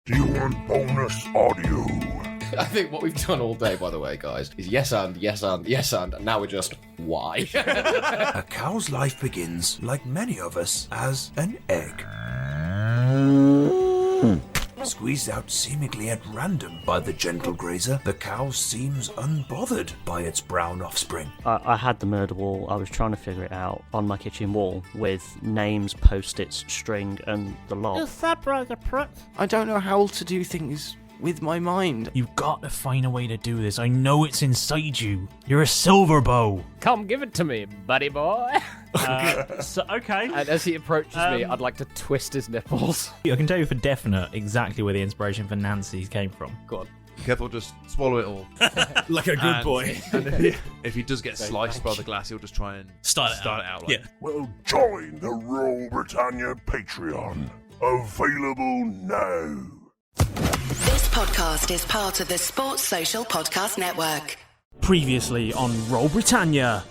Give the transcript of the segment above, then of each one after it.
Do you want bonus audio? I think what we've done all day, by the way, guys, is yes and, and now we're just, why? A cow's life begins, like many of us, as an egg. Squeezed out seemingly at random by the gentle grazer, the cow seems unbothered by its brown offspring. I had the murder wall. I was trying to figure it out on my kitchen wall with names, post-its, string, and the lot. Is that brother prick? I don't know how to do things with my mind. You've got to find a way to do this. I know it's inside you. You're a silver bow. Come give it to me, buddy boy. Okay. And as he approaches me, I'd like to twist his nipples. I can tell you for definite exactly where the inspiration for Nancy came from. Go on. Careful, just swallow it all. Like a good boy. And if he does get sliced by the glass, he'll just try and start it out. Like, Well, join the Royal Britannia Patreon. Available now. This podcast is part of the Sports Social Podcast Network. Previously on Roll Britannia.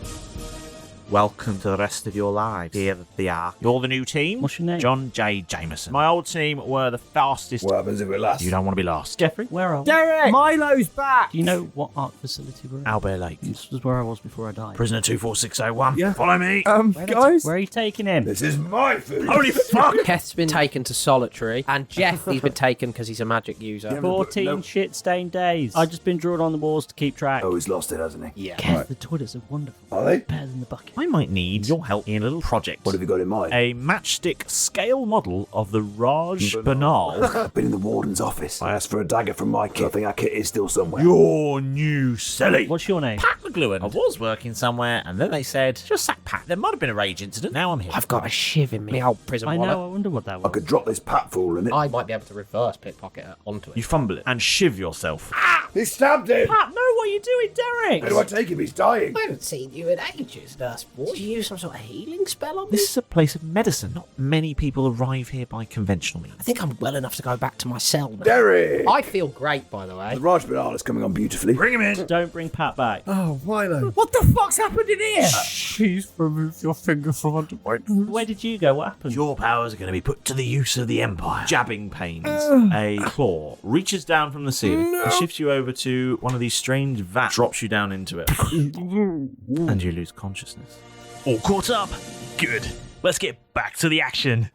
Welcome to the rest of your lives. Here they are. You're the new team. What's your name? John J. Jameson. My old team were the fastest. What happens if we're last? You don't want to be lost. Jeffrey, where are we? Derek! Milo's back! Do you know what art facility we're in? Owlbear Lake. This was where I was before I died. Prisoner 24601. Yeah. Follow me. Guys? Where are you taking him? This is my food. Holy fuck. Keth's been taken to solitary, and Jeff, he's been taken because he's a magic user. 14 shit-stained days. I've just been drawn on the walls to keep track. Oh, he's lost it, hasn't he? Yeah. Kev, the toilets are wonderful. Are they? Better than the bucket. I might need your help in a little project. What have you got in mind? A matchstick scale model of the Raj Banal. I've been in the warden's office. I asked for a dagger from my kit. I think our kit is still somewhere. Your new silly. What's your name? Pat McLuhan. I was working somewhere, and then they said, just sack Pat. There might have been a rage incident. Now I'm here. I've got a shiv in me old prison I wallet. know, I wonder what that I was. could drop this pat fool in it. I might be able to reverse pickpocket onto it. You fumble it and shiv yourself. He stabbed him! Pat, no, what are you doing, Derek? How do I take him? He's dying. I haven't seen you in ages, nurse boy. Did you use some sort of healing spell on me? This is a place of medicine. Not many people arrive here by conventional means. I think I'm well enough to go back to my cell now. Derek! I feel great, by the way. The Raj Banal is coming on beautifully. Bring him in. Don't bring Pat back. Oh, Milo. What the fuck's happened in here? Please remove your finger from under my nose. Where did you go? What happened? Your powers are going to be put to the use of the Empire. Jabbing pains. A claw reaches down from the ceiling and shifts you over to one of these strange vats, drops you down into it, and you lose consciousness. All caught up? Good. Let's get back to the action.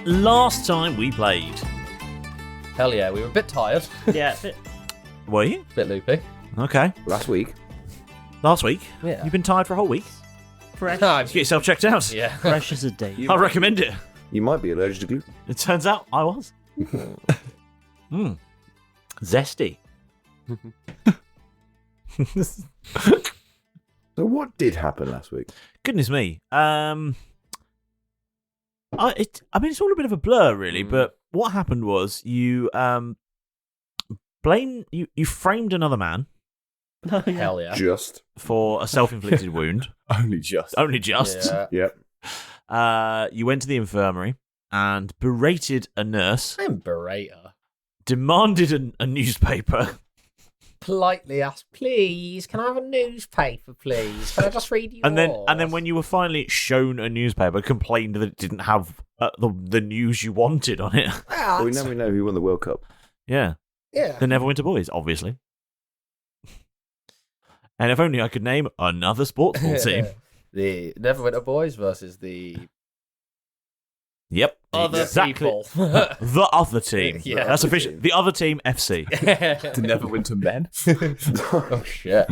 Last time we played. Hell yeah, we were a bit tired. Yeah, Were you? Bit loopy. Okay. Last week. Last week? Yeah. You've been tired for a whole week? fresh. Get yourself checked out. Yeah. Fresh as a day. I recommend it. You might be allergic to gluten. It turns out I was. Zesty. So what did happen last week? Goodness me. I mean, it's all a bit of a blur, really. But what happened was you you framed another man Hell yeah. Just. for a self-inflicted wound. Only just. Only just. Yeah. Yep. You went to the infirmary and berated a nurse. I'm berater. Demanded a newspaper. Politely asked, please, can I have a newspaper, please? Can I just read yours? And then when you were finally shown a newspaper, complained that it didn't have the news you wanted on it. Well, we never know who won the World Cup. Yeah. Yeah. The Neverwinter Boys, obviously. And if only I could name another sports ball team. The Neverwinter Boys versus the Yep. other exactly. people. The other team. Yeah. That's official. The other team, FC. The Neverwinter Men. Oh shit.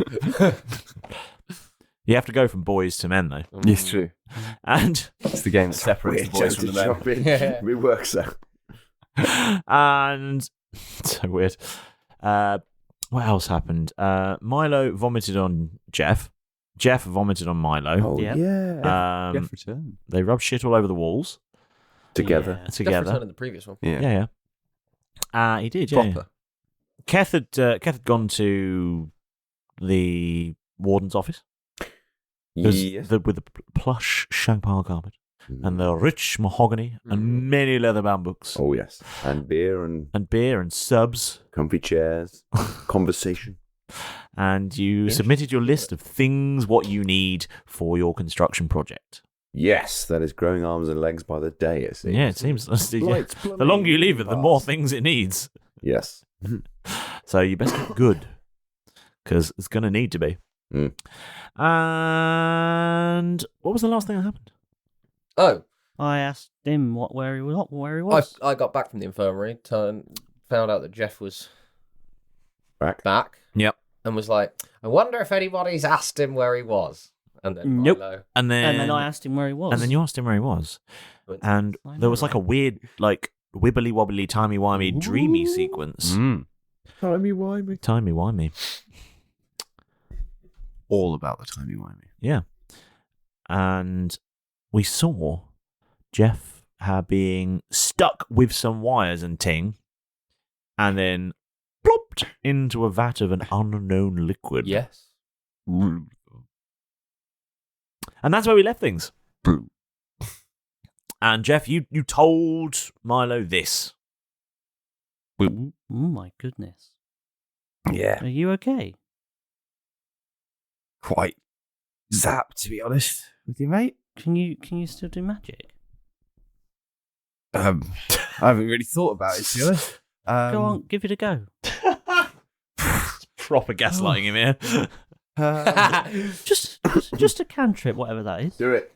You have to go from boys to men, though. It's true. And It's the game that separates the boys from the men. It works out. and So weird. What else happened? Milo vomited on Jeff. Jeff vomited on Milo. Oh, yeah. Jeff returned. They rubbed shit all over the walls. Together. Jeff returned in the previous one. Yeah. He did, Proper. Keth had gone to the warden's office. Yes. With the plush shag pile carpet and the rich mahogany and many leather-bound books. Oh, yes. And beer and subs. Comfy chairs. Conversation. And you submitted your list of things what you need for your construction project. Yes, that is growing arms and legs by the day, it seems. Yeah, it seems. Lights, The longer you leave it, the more things it needs. Yes. So you best get good, because it's going to need to be. And what was the last thing that happened? Oh, I asked him where he was. I got back from the infirmary, found out that Jeff was back. Yep. And was like, I wonder if anybody's asked him where he was. And then Nope. Milo. And then I asked him where he was. And then you asked him where he was. And there was like a weird, like, wibbly wobbly, timey wimey, dreamy sequence. Timey wimey. Timey wimey. All about the timey wimey. Yeah. And we saw Jeff being stuck with some wires and ting, and then plopped into a vat of an unknown liquid. Yes. And that's where we left things. And Jeff, you told Milo this. Oh my goodness. Yeah. Are you okay? Quite zapped, to be honest with you, mate. Can you still do magic? I haven't really thought about it, to be honest. Go on, give it a go. Proper gaslighting him here. Just a cantrip, whatever that is. Do it.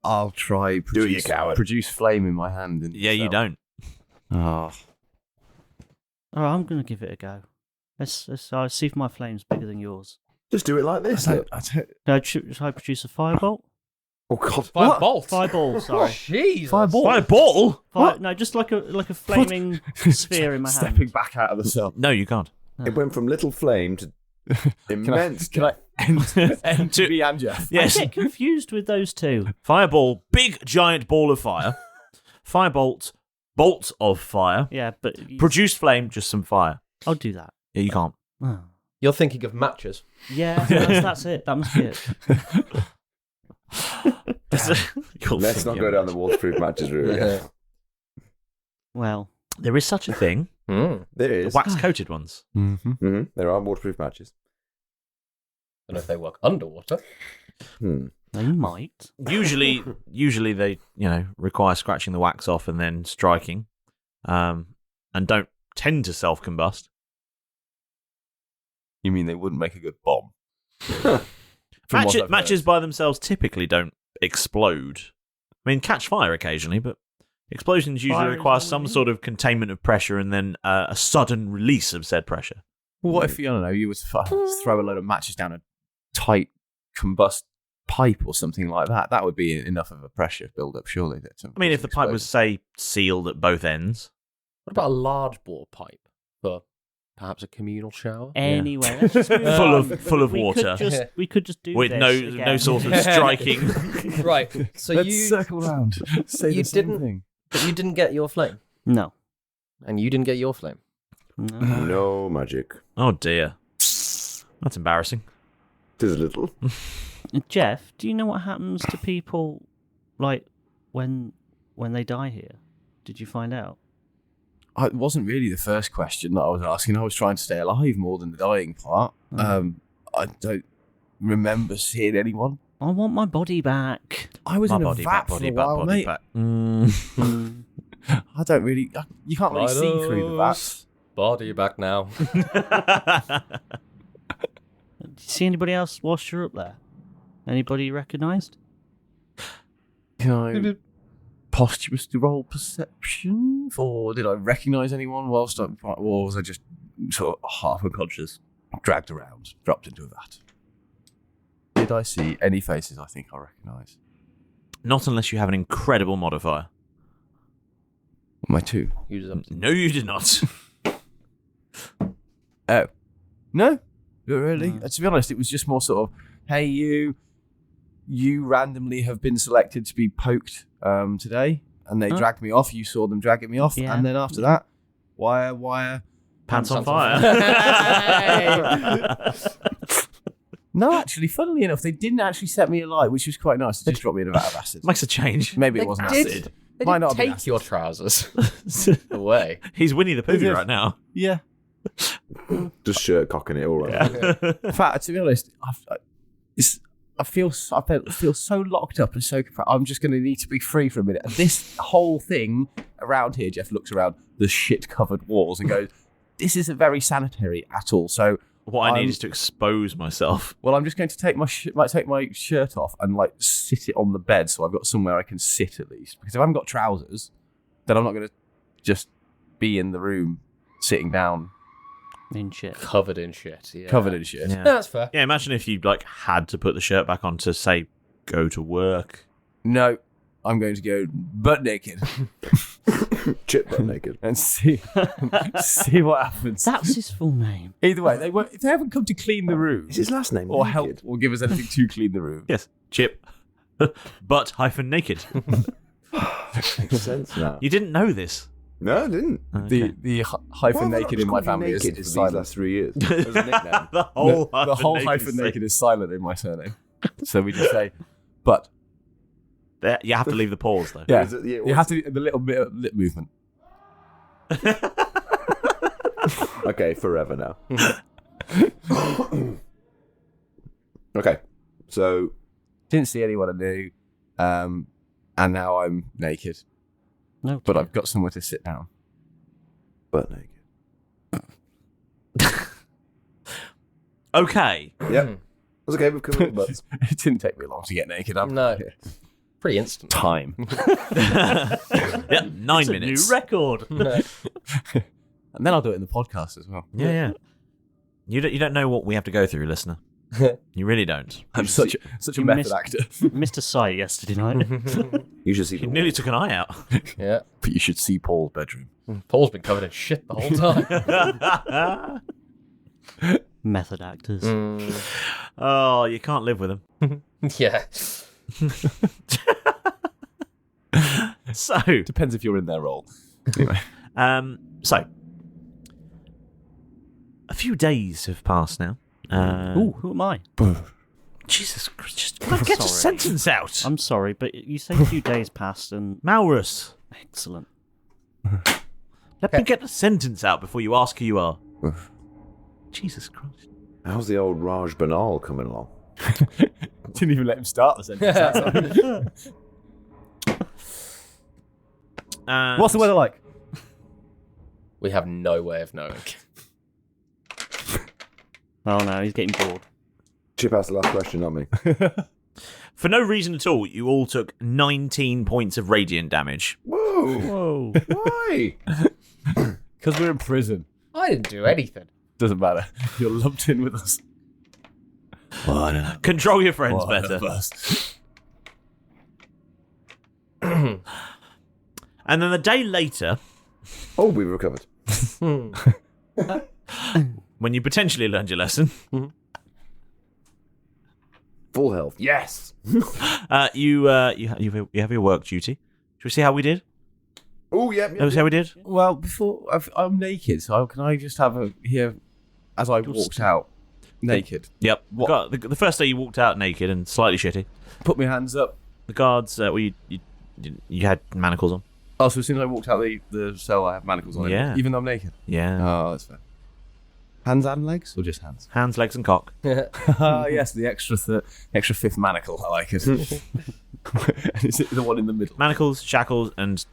I'll try. Do it, you coward. Produce flame in my hand. And Yeah, you don't. Oh. All right, I'm gonna give it a go. Let's see if my flame's bigger than yours. Just do it like this. Should I produce a firebolt? Oh God! Firebolt. Fireball. Sorry. Jeez. Fireball? No, just like a flaming sphere in my hand. Stepping back out of the cell. No, you can't. It went from little flame to immense. Can I enter me and Jeff? Yes. I get confused with those two. Fireball, big giant ball of fire. Firebolt, bolt of fire. Yeah, but Produced flame, just some fire. I'll do that. Yeah, you can't. Oh. You're thinking of matches. Yeah, that's it. That must be it. Let's not go down the waterproof matches route again. Well, there is such a thing. There is. Wax coated ones. There are waterproof matches. I don't know if they work underwater. They might. Usually they, require scratching the wax off and then striking, and don't tend to self-combust. You mean they wouldn't make a good bomb? Matches by themselves typically don't explode. I mean, catch fire occasionally, but explosions usually require some sort of containment of pressure and then a sudden release of said pressure. Well, what if, you were to throw a load of matches down a tight combust pipe or something like that? That would be enough of a pressure build-up, surely. I mean, if the pipe was, say, sealed at both ends. What about a large bore pipe for perhaps a communal shower? Anyway, let's just move on. Full of water. We could just do with this again. no sort of striking. Right. So Let's circle around. Say you the same didn't. thing. But you didn't get your flame, No. and you didn't get your flame. No. No magic. Oh dear, that's embarrassing. It is a little. Jeff, do you know what happens to people, like, when they die here? Did you find out? It wasn't really the first question that I was asking. I was trying to stay alive more than the dying part. I don't remember seeing anyone. I want my body back. I was in a vat for a while, mate. I don't really... You can't really see through the vats. Body back now. Did you see anybody else whilst you're up there? Anybody you recognised? Can I posthumously roll perception? Or did I recognise anyone whilst or was I just sort of half unconscious, dragged around, dropped into a vat? Did I see any faces I think I recognise? Not unless you have an incredible modifier. My two. No, you did not. Oh. No, not really. To be honest, it was just more sort of, hey, you randomly have been selected to be poked today, and they dragged me off. You saw them dragging me off, and then after that, wire, pants on fire. No, actually, funnily enough, they didn't actually set me alight, which was quite nice. They just dropped me in a vat of acid. Makes a change. Maybe it wasn't acid. They Might didn't not have been take acid. your trousers away. He's Winnie the Pooh right now. Yeah. Just shirt cocking it all right. In fact, to be honest, I feel so locked up and so I'm just going to need to be free for a minute. And this whole thing around here, Jeff looks around the shit-covered walls and goes, "This isn't very sanitary at all." So what I need is to expose myself. Well, I'm just going to take my shirt off and like sit it on the bed, so I've got somewhere I can sit at least. Because if I haven't got trousers, then I'm not going to just be in the room sitting down. In shit. Covered in shit. Yeah. Covered in shit. Yeah. No, that's fair. Yeah, imagine if you like had to put the shirt back on to say go to work. No, I'm going to go butt naked. Chip butt naked. And see what happens. That's his full name. Either way, if they haven't come to clean the room, Is his last name or Naked? help or give us anything to clean the room. Yes, Chip. Butt-naked. Makes sense now. You didn't know this. No, I didn't. Okay. The hyphen naked in my family is for these silent. last 3 years. It was a nickname. the whole hyphen naked is silent in my surname. So we just say, but. There, you have to leave the pause though. Yeah, Is it- yeah, you have to do the little bit of lip movement. Okay, forever now. Okay, so Didn't see anyone I knew, and now I'm naked. No, But I've got somewhere to sit down. butt naked. Okay. Yep. That's okay, we've covered butts. It didn't take me long to get naked. No. Pretty instant. Time. Yeah, 9 minutes. New record. No. And then I'll do it in the podcast as well. Yeah. You don't know what we have to go through, listener. You really don't. I'm such a You method missed- actor. Mr. Sight yesterday night. You should see You nearly took an eye out. Yeah. But you should see Paul's bedroom. Paul's been covered in shit the whole time. Method actors. Oh, you can't live with them. Yeah. So, Depends if you're in their role. Anyway. so a few days have passed now. Ooh, who am I? Jesus Christ! Just get a sentence out. I'm sorry, but you say a few days passed and... Malrus. Excellent. Let me get a sentence out before you ask who you are. Jesus Christ! How's the old Raj Banal coming along? Didn't even let him start the sentence. What's the weather like? We have no way of knowing. Oh no, he's getting bored. Chip asked the last question, not me. For no reason at all, you all took 19 points of radiant damage. Whoa! Whoa. Why? Because we're in prison. I didn't do anything. Doesn't matter. You're lumped in with us. Control your friends One better. of us. And then a day later, Oh, we recovered. when you potentially learned your lesson, Full health. Yes! you have your work duty. Should we see how we did? Oh, yeah. Shall we see how we did? Well, before I'm naked, so can I just have a here as I walked out naked? Yep. What? God, the first day you walked out naked and slightly shitty. Put my hands up. The guards, you had manacles on. Oh, so as soon as I walked out the cell, I have manacles on. Yeah. Even though I'm naked. Yeah. Oh, that's fair. Hands and legs, or just hands? Hands, legs, and cock. Yes, the extra fifth manacle. I like it. And is it the one in the middle? Manacles, shackles, and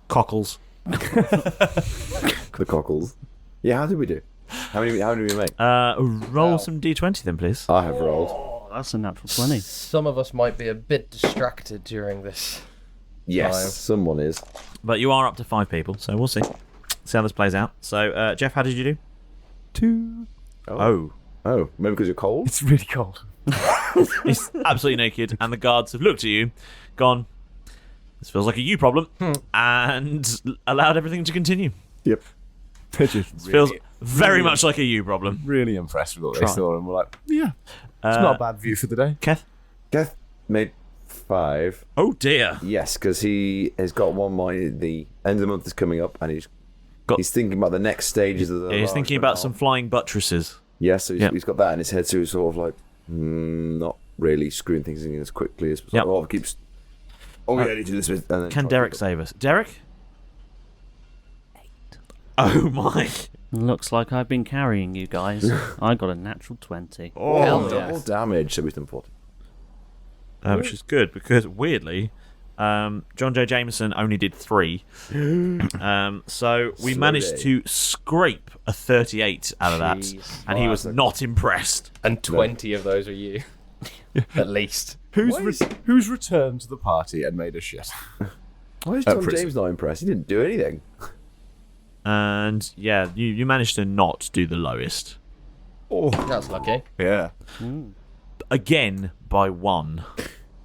cockles. The cockles. Yeah, how did we do? How many did we make? Roll some d20 then, please. I have rolled. Oh, that's a natural 20. Some of us might be a bit distracted during this. Yes, Five. someone is. But you are up to 5 people, so we'll see. See how this plays out. So, Jeff, how did you do? 2. Oh. Oh, maybe because you're cold? It's really cold. He's absolutely naked, and the guards have looked at you, gone, this feels like a you problem, and allowed everything to continue. Yep. This Very much like a you problem. Really impressed with what they Try. saw, and we're like, yeah, it's not a bad view for the day. Keth? Keth made 5. Oh dear. Yes, because he has got one mind. The end of the month is coming up, and he's thinking about the next stages of the. Yeah, he's thinking about some flying buttresses. Yes, so he's got that in his head, so he's sort of like not really screwing things in as quickly as possible. Yep. Oh, keeps. Oh, yeah, I need to do this bit. And then Can try Derek to- save us? Derek? 8. Oh my. Looks like I've been carrying you guys. I got a natural 20. Oh, double damage, so we've done 40. Which is good because weirdly, John J. Jameson only did 3. So we managed to scrape a 38 out of that, and he was not impressed. And 20 of those are you. At least. Who's returned to the party and made a shit? Why is John James not impressed? He didn't do anything. And yeah, you managed to not do the lowest. Oh, that's lucky. Yeah. Again by 1.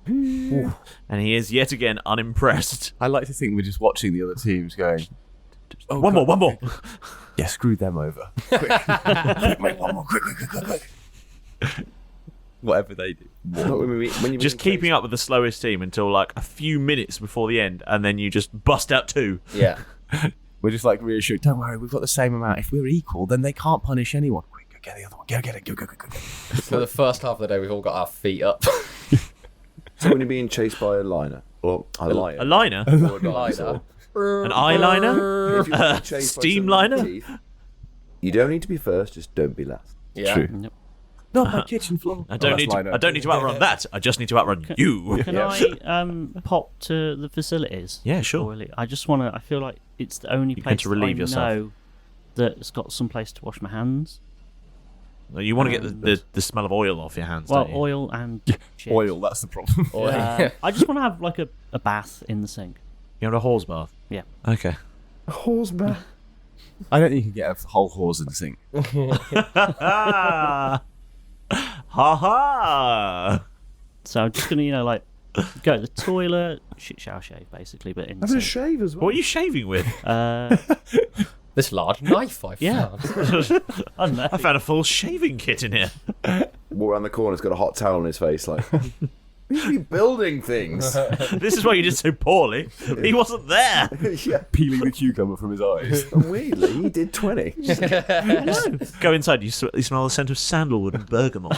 And he is yet again unimpressed. I like to think we're just watching the other teams going, one more. yeah, screw them over. Quick, make one more, quick. Whatever they do. When you Just keeping up with the slowest team until like a few minutes before the end, and then you just bust out 2. Yeah. We're just like reassured, don't worry, we've got the same amount. If we're equal, then they can't punish anyone. Quick, go get the other one. Go get it. Go. For the first half of the day, we've all got our feet up. So when you're being chased by a liner, or a lion, A liner? or a dinosaur, An eyeliner? if you're being chased by Steam someone liner? with teeth, you don't need to be first, just don't be last. Yeah. True. Not my kitchen floor. I don't need to outrun that. I just need to outrun you. Can I pop to the facilities? Yeah, sure. Really? I just want to. I feel like it's the only You place get to relieve I yourself. know that's got some place to wash my hands. You want to get the smell of oil off your hands, Well, don't you? oil and shit. Oil, that's the problem. I just want to have like a bath in the sink. You want a horse bath? Yeah. Okay. A horse bath. I don't think you can get a whole horse in the sink. Ha ha! So I'm just gonna, like, go to the toilet, shower, shave, basically, but in the Have a sink. shave as well. What are you shaving with? This large knife I found. Yeah. I don't know. I found a full shaving kit in here. Walk around the corner, he's got a hot towel on his face, like. We should be building things. This is why you did so poorly. He wasn't there. Yeah. Peeling the cucumber from his eyes. And weirdly, he did 20. Go inside. You smell the scent of sandalwood and bergamot,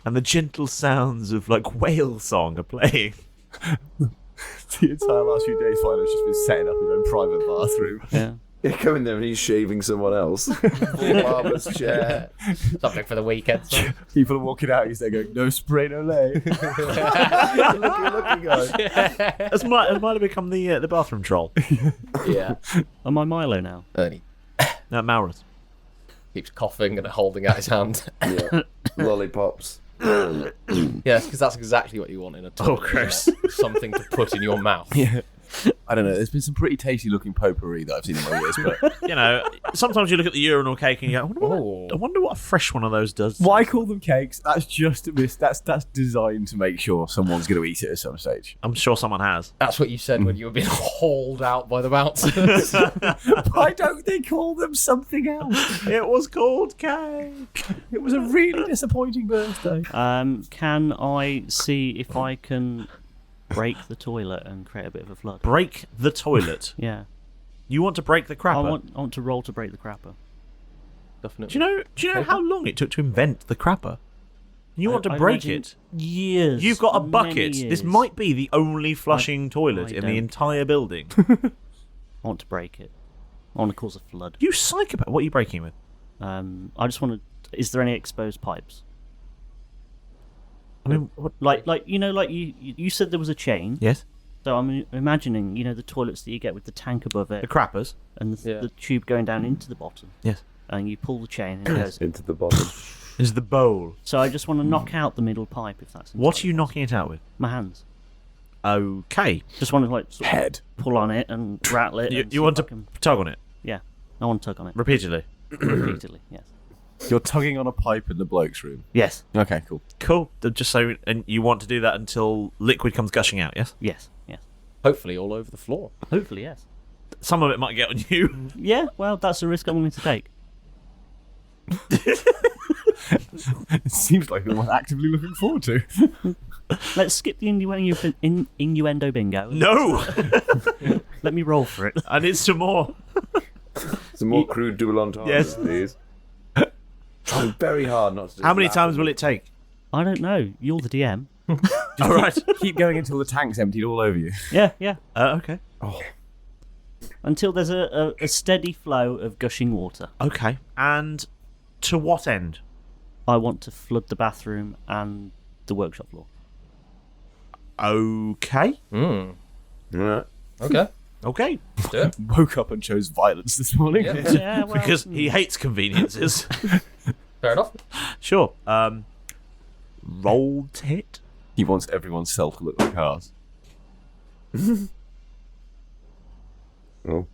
and the gentle sounds of like whale song are playing. The entire last few days, Philip's just been setting up his own private bathroom. Yeah. You go in there and he's shaving someone else. Full barber's chair. Something for the weekend. So. People are walking out, he's there going, no spray, no lay. Looky, guy. Has Milo become the bathroom troll? Yeah. Am I Milo now? And he No, Maurus. keeps coughing and holding out his hand. Yeah. Lollipops. Yes, because that's exactly what you want in a toilet. gross. isn't it? Something to put in your mouth. Yeah. I don't know, there's been some pretty tasty looking potpourri that I've seen in my years, but You know, sometimes you look at the urinal cake and you go, I wonder what a fresh one of those does. why call them cakes? That's just a miss. That's designed to make sure someone's going to eat it at some stage. I'm sure someone has. That's what you said when you were being hauled out by the bouncers. Why don't they call them something else? It was called cake. It was a really disappointing birthday. Can I see if I can break the toilet and create a bit of a flood? Break the toilet. Yeah. You want to break the crapper? I want to roll to break the crapper. Definitely. Do you know how long it took to invent the crapper? You want to I break imagine it? Years. You've got a many bucket. This years. might be the only flushing toilet I in the don't entire building. I want to break it. I want to cause a flood. You psychopath. What are you breaking with? I just want to. Is there any exposed pipes? I mean, what? Like you said there was a chain. Yes. So I'm imagining, the toilets that you get with the tank above it The crappers. and the tube going down into the bottom. Yes. And you pull the chain and it goes. Into the bottom. Is the bowl. So I just want to knock out the middle pipe, if that's. What are you knocking it out with? My hands. Okay. Just want to sort of Head. pull on it and rattle it. and see You want if to I can- tug on it Yeah, I want to tug on it repeatedly. repeatedly. Yes. You're tugging on a pipe in the bloke's room. Yes. Okay, cool. Cool. Just so, and you want to do that until liquid comes gushing out. Yes. Yes. Yes. Hopefully all over the floor. Hopefully, yes. Some of it might get on you. Yeah, well, that's a risk I'm willing to take. It seems like the one actively looking forward to. Let's skip the innuendo bingo. No! Let me roll for it. I need some more. Some more crude double entendres, Yes. please. Trying very hard not to. How many times will it take? I don't know. You're the DM. All right. Keep going until the tank's emptied all over you. Yeah, yeah. Okay. Until there's a steady flow of gushing water. Okay. And to what end? I want to flood the bathroom and the workshop floor. Okay. Right. Okay. Okay. Do it. Woke up and chose violence this morning. Yeah. Yeah, well, Because he hates conveniences. Fair enough. Sure. Rolled hit? He wants everyone's self to look like ours. Oh.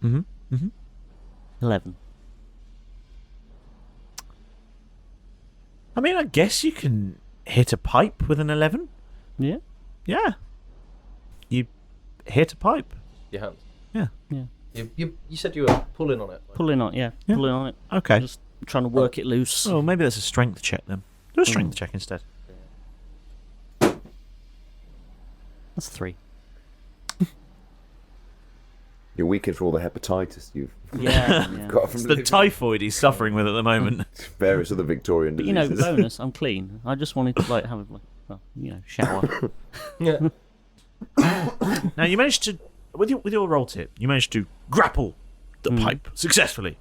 11. I mean, I guess you can hit a pipe with an 11. Yeah? Yeah. You hit a pipe. Your hands. Yeah. Yeah. You said you were pulling on it. Pulling on, yeah. Pulling on it. Okay. Just trying to work it loose. Oh, maybe that's a strength check then. Do a strength check instead. That's 3. You're weakened for all the hepatitis you've Yeah. got from It's the typhoid he's suffering with at the moment. various other Victorian But, diseases. bonus, I'm clean. I just wanted to, have a, shower. Yeah. Now, you managed to, with your roll tip, you managed to grapple the pipe successfully.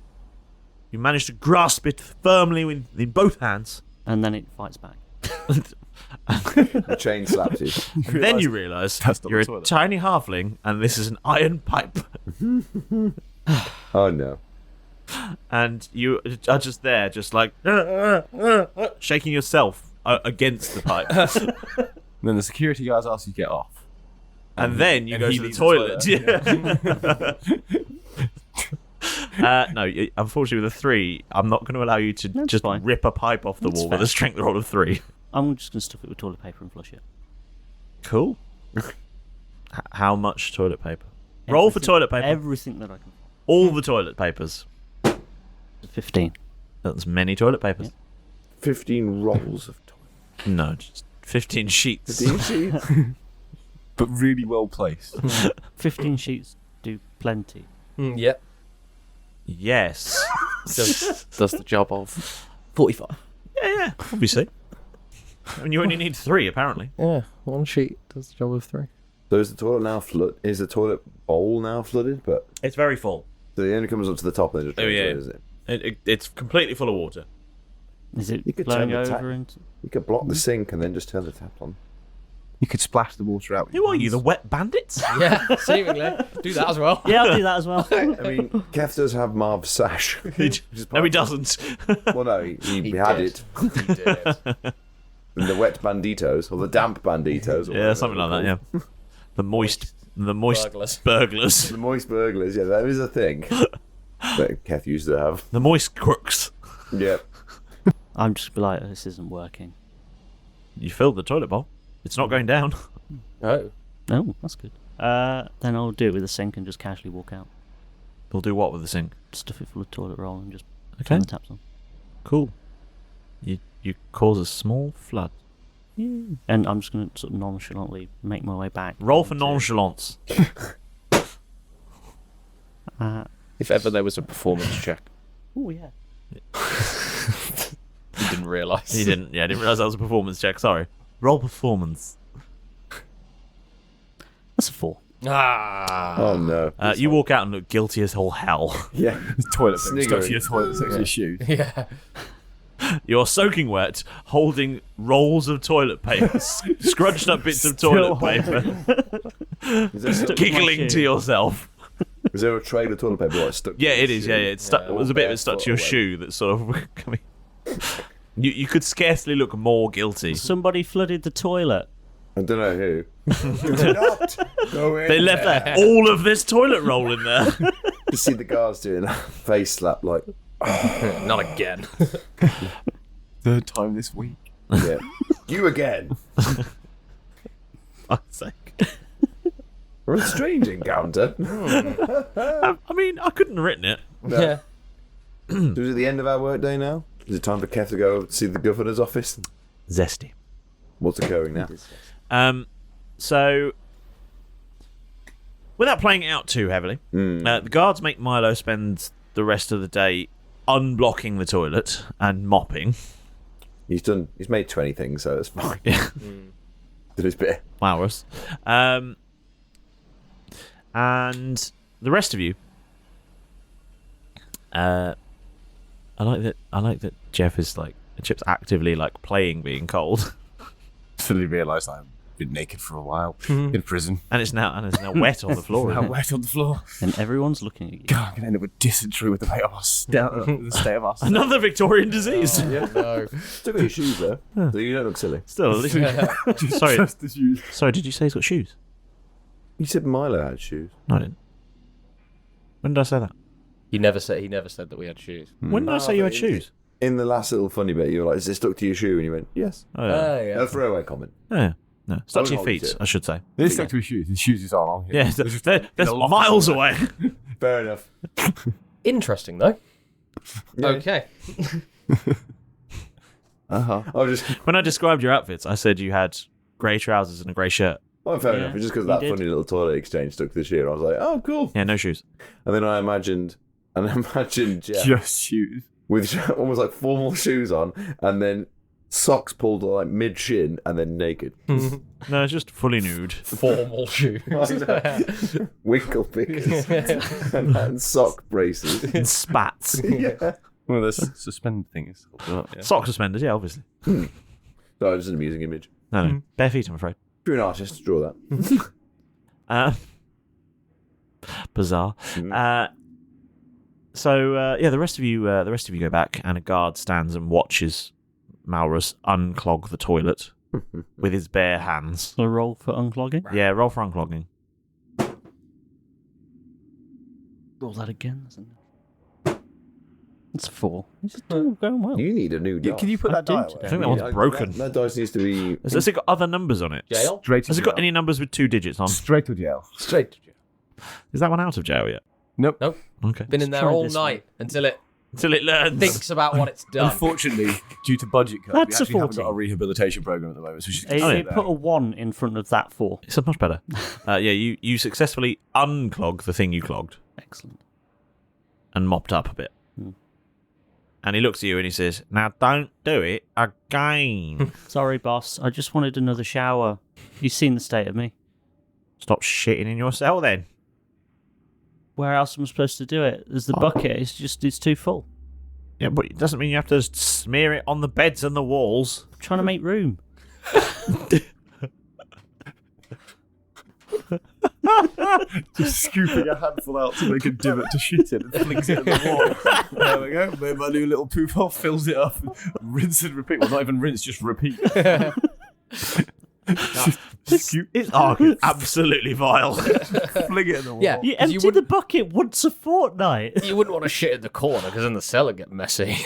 You managed to grasp it firmly in both hands. And then it fights back. The chain slaps you. And then you realise That's not you're the a toilet. tiny halfling and this is an iron pipe. Oh no. And you are just there, just like shaking yourself against the pipe. And then the security guys ask you to get off. And then you and go he to the leaves toilet. No, unfortunately, with a 3, I'm not going to allow you to That's just fine. rip a pipe off the That's wall with fair. a strength roll of 3. I'm just going to stuff it with toilet paper and flush it. Cool. How much toilet paper? Roll for Everything- toilet paper. Everything that I can. All the toilet papers. 15. That's many toilet papers. Yep. 15 rolls of toilet. No, just 15 sheets. 15 sheets? But really well placed. 15 sheets do plenty. Yep. Yes. Does the job of 45. Yeah, obviously. I mean, you only need 3, apparently. Yeah, one sheet does the job of 3. So is the toilet now is the toilet bowl now flooded? But It's very full. so it only comes up to the top and then just drains away, is it? It's completely full of water. Is it You could flowing turn the tap. over into... You could block the sink and then just turn the tap on. You could splash the water out. with Who your are you, hands. the wet bandits? Yeah, seemingly. Do that as well. Yeah, I'll do that as well. I mean, Kev does have Marv's sash. No, he doesn't. Well, no, he He had did. it. He did it. And the wet banditos, or the damp banditos. Or Yeah, whatever something they're like that, called. yeah. The moist Burglars. burglars. The moist burglars, yeah, that is a thing that Kev used to have. The moist crooks. Yep. I'm just be like, this isn't working. You filled the toilet bowl. It's not going down. Oh. Oh, that's good. Then I'll do it with a sink and just casually walk out. We'll do what with the sink? Stuff it full of toilet roll and just Okay. turn the taps on. Cool. You cause a small flood. Yeah. And I'm just going to sort of nonchalantly make my way back. Roll for into- nonchalance. If ever there was a performance check. Oh, yeah. He didn't realise. He didn't. Yeah, I didn't realise that was a performance check. Sorry. Roll performance. That's a 4. Ah. Oh no. You walk out and look guilty as all hell. Yeah. Toilet paper stuck to Sniggering. your toilet section of your shoes. Yeah. You're soaking wet, holding rolls of toilet paper, scrunched up bits of toilet paper, giggling to yourself. Is there a trail of toilet paper like stuck? Yeah, to it your is. shoe? Yeah, it's stuck. Yeah, There's a bit of it stuck to your away. shoe that's sort of coming. You could scarcely look more guilty. Somebody flooded the toilet. I don't know who. Do not go in. They left all of this toilet roll in there. You see the guards doing a face slap like, Not again. Third time this week. yeah. You again. Fuck's sake. Or a strange encounter. I mean, I couldn't have written it. No. Yeah. So is it the end of our workday now? Is it time for Kev to go see the governor's office? Zesty. What's occurring now? So, without playing it out too heavily, the guards make Milo spend the rest of the day unblocking the toilet and mopping. He's made 20 things, so it's fine. Yeah. Did his bit. Flowers. And the rest of you, I like that Jeff's actively like playing being cold. Suddenly realised I've been naked for a while in prison. And it's now wet on the floor. Now wet on the floor. And everyo's looking at you. God, I'm going to end up with dysentery with the state of our state. Another Victorian disease. Yeah. No. Still got your shoes though, so you don't look silly. Still, sorry. Just the shoes. Sorry, did you say he's got shoes? You said Milo had shoes. No, I didn't. When did I say that? He never said that we had shoes. When did I say you had shoes? In the last little funny bit, you were like, "Is it stuck to your shoe?" And you went, "Yes." Oh, yeah. Yeah. A throwaway comment. Yeah. No, stuck to your Hold on feet, to it. I should say. They're stuck to his shoes. His shoes is on. Yeah, that's miles away. Fair enough. Interesting though. Yeah. Okay. When I described your outfits, I said you had grey trousers and a grey shirt. Well, fair Yeah, enough. It's just because you that did. funny little toilet exchange stuck to the shoe. I was like, "Oh, cool." Yeah, no shoes. And then I imagined Jeff Just shoes. with almost like formal shoes on, and then socks pulled like mid shin, and then naked. No, it's just fully nude. Formal shoes. Winkle pickers and sock braces. And spats. Yeah. One of those suspend things. Sock suspenders, yeah, obviously. No, it's just an amusing image. No. Bare feet, I'm afraid. If you're an artist, draw that. Bizarre. So the rest of you go back, and a guard stands and watches Maurus unclog the toilet with his bare hands. A roll for unclogging? Yeah, roll for unclogging. Roll that again, isn't it? It's 4. This is all going well. You need a new dice. Can you put that die away? I think that one's broken. That dice needs to be... Has it got other numbers on it? Jail? Straight to Has it jail. got any numbers with 2 digits on? Straight to jail. Straight to jail. Is that one out of jail yet? Nope. Nope. Okay. Been in there try all this night until it learns. thinks about what it's done. Unfortunately, due to budget cuts, That's we a actually haven't 14. got a rehabilitation program at the moment, so we should They put a 1 in front of that 4. It's much better. You successfully unclog the thing you clogged Excellent. and mopped up a bit. And he looks at you and he says, "Now don't do it again." Sorry, boss. I just wanted another shower. You've seen the state of me. Stop shitting in your cell then. Where else am I supposed to do it? There's the bucket. It's too full. Yeah, but it doesn't mean you have to smear it on the beds and the walls. I'm trying to make room. Just scooping a handful out to make a divot to shit in and flings it in the wall. There we go. Made my new little poof hole, fills it up, rinse and repeat. Well, not even rinse, just repeat. It's absolutely vile. Fling it in the wall. Yeah, You empty the bucket once a fortnight. You wouldn't want to shit in the corner because in the cellar get messy.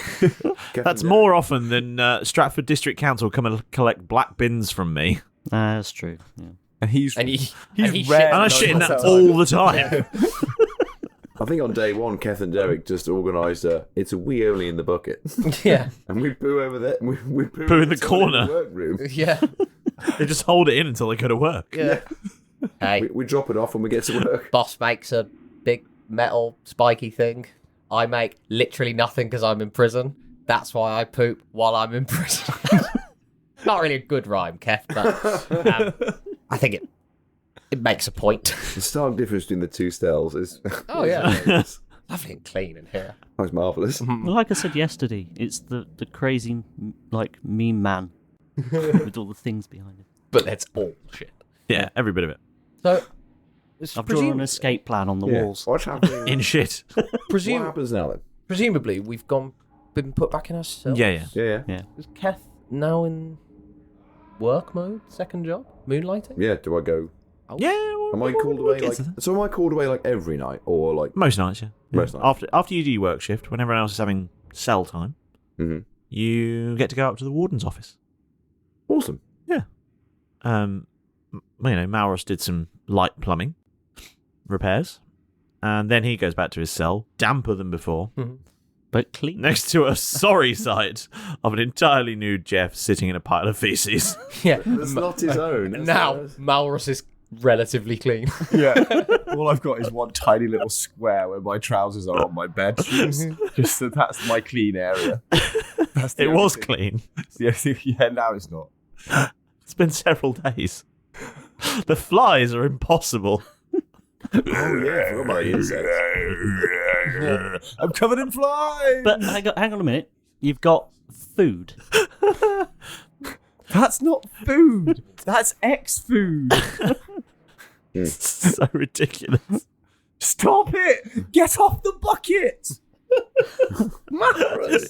That's more often than Stratford District Council come and collect black bins from me. That's true. Yeah. And he's and he rare. And I shit in that all the time. I think on day one, Keth and Derek just organised it's a wee only in the bucket. Yeah. And we poo over there. We Poo in the corner. Workroom. Yeah. They just hold it in until they go to work. Yeah. Hey, We drop it off when we get to work. boss makes a big metal spiky thing. I make literally nothing because I'm in prison. That's why I poop while I'm in prison. Not really a good rhyme, Kev, but I think it makes a point. The stark difference between the two styles is... Oh, yeah. Lovely and clean in here. That was marvellous. Well, like I said yesterday, it's the crazy, meme man with all the things behind it. But that's all shit. Yeah, every bit of it. So, I've drawn an escape plan on the walls. What's happening? In shit. What happens now then? Presumably, we've been put back in our cells. Yeah. Is Keth now in work mode? Second job? Moonlighting? Yeah, do I go... Yeah. Am I called away am I called away every night or Most nights, yeah. Most nights. After you do your work shift, when everyone else is having cell time, you get to go up to the warden's office. Awesome. Yeah. Maurus did some light plumbing. repairs. And then he goes back to his cell, damper than before, but clean. next to a sorry sight of an entirely nude Jeff sitting in a pile of feces. Yeah. That's not his own. Now, Malrus is relatively clean. Yeah. All I've got is one tiny little square where my trousers are on my bed. Just so that's my clean area. It was clean. Yeah, now it's not. It's been several days. The flies are impossible. Oh yeah, I forgot about insects. I'm covered in flies. But hang on a minute. You've got food. That's not food. That's ex-food. So ridiculous. Stop it! Get off the bucket!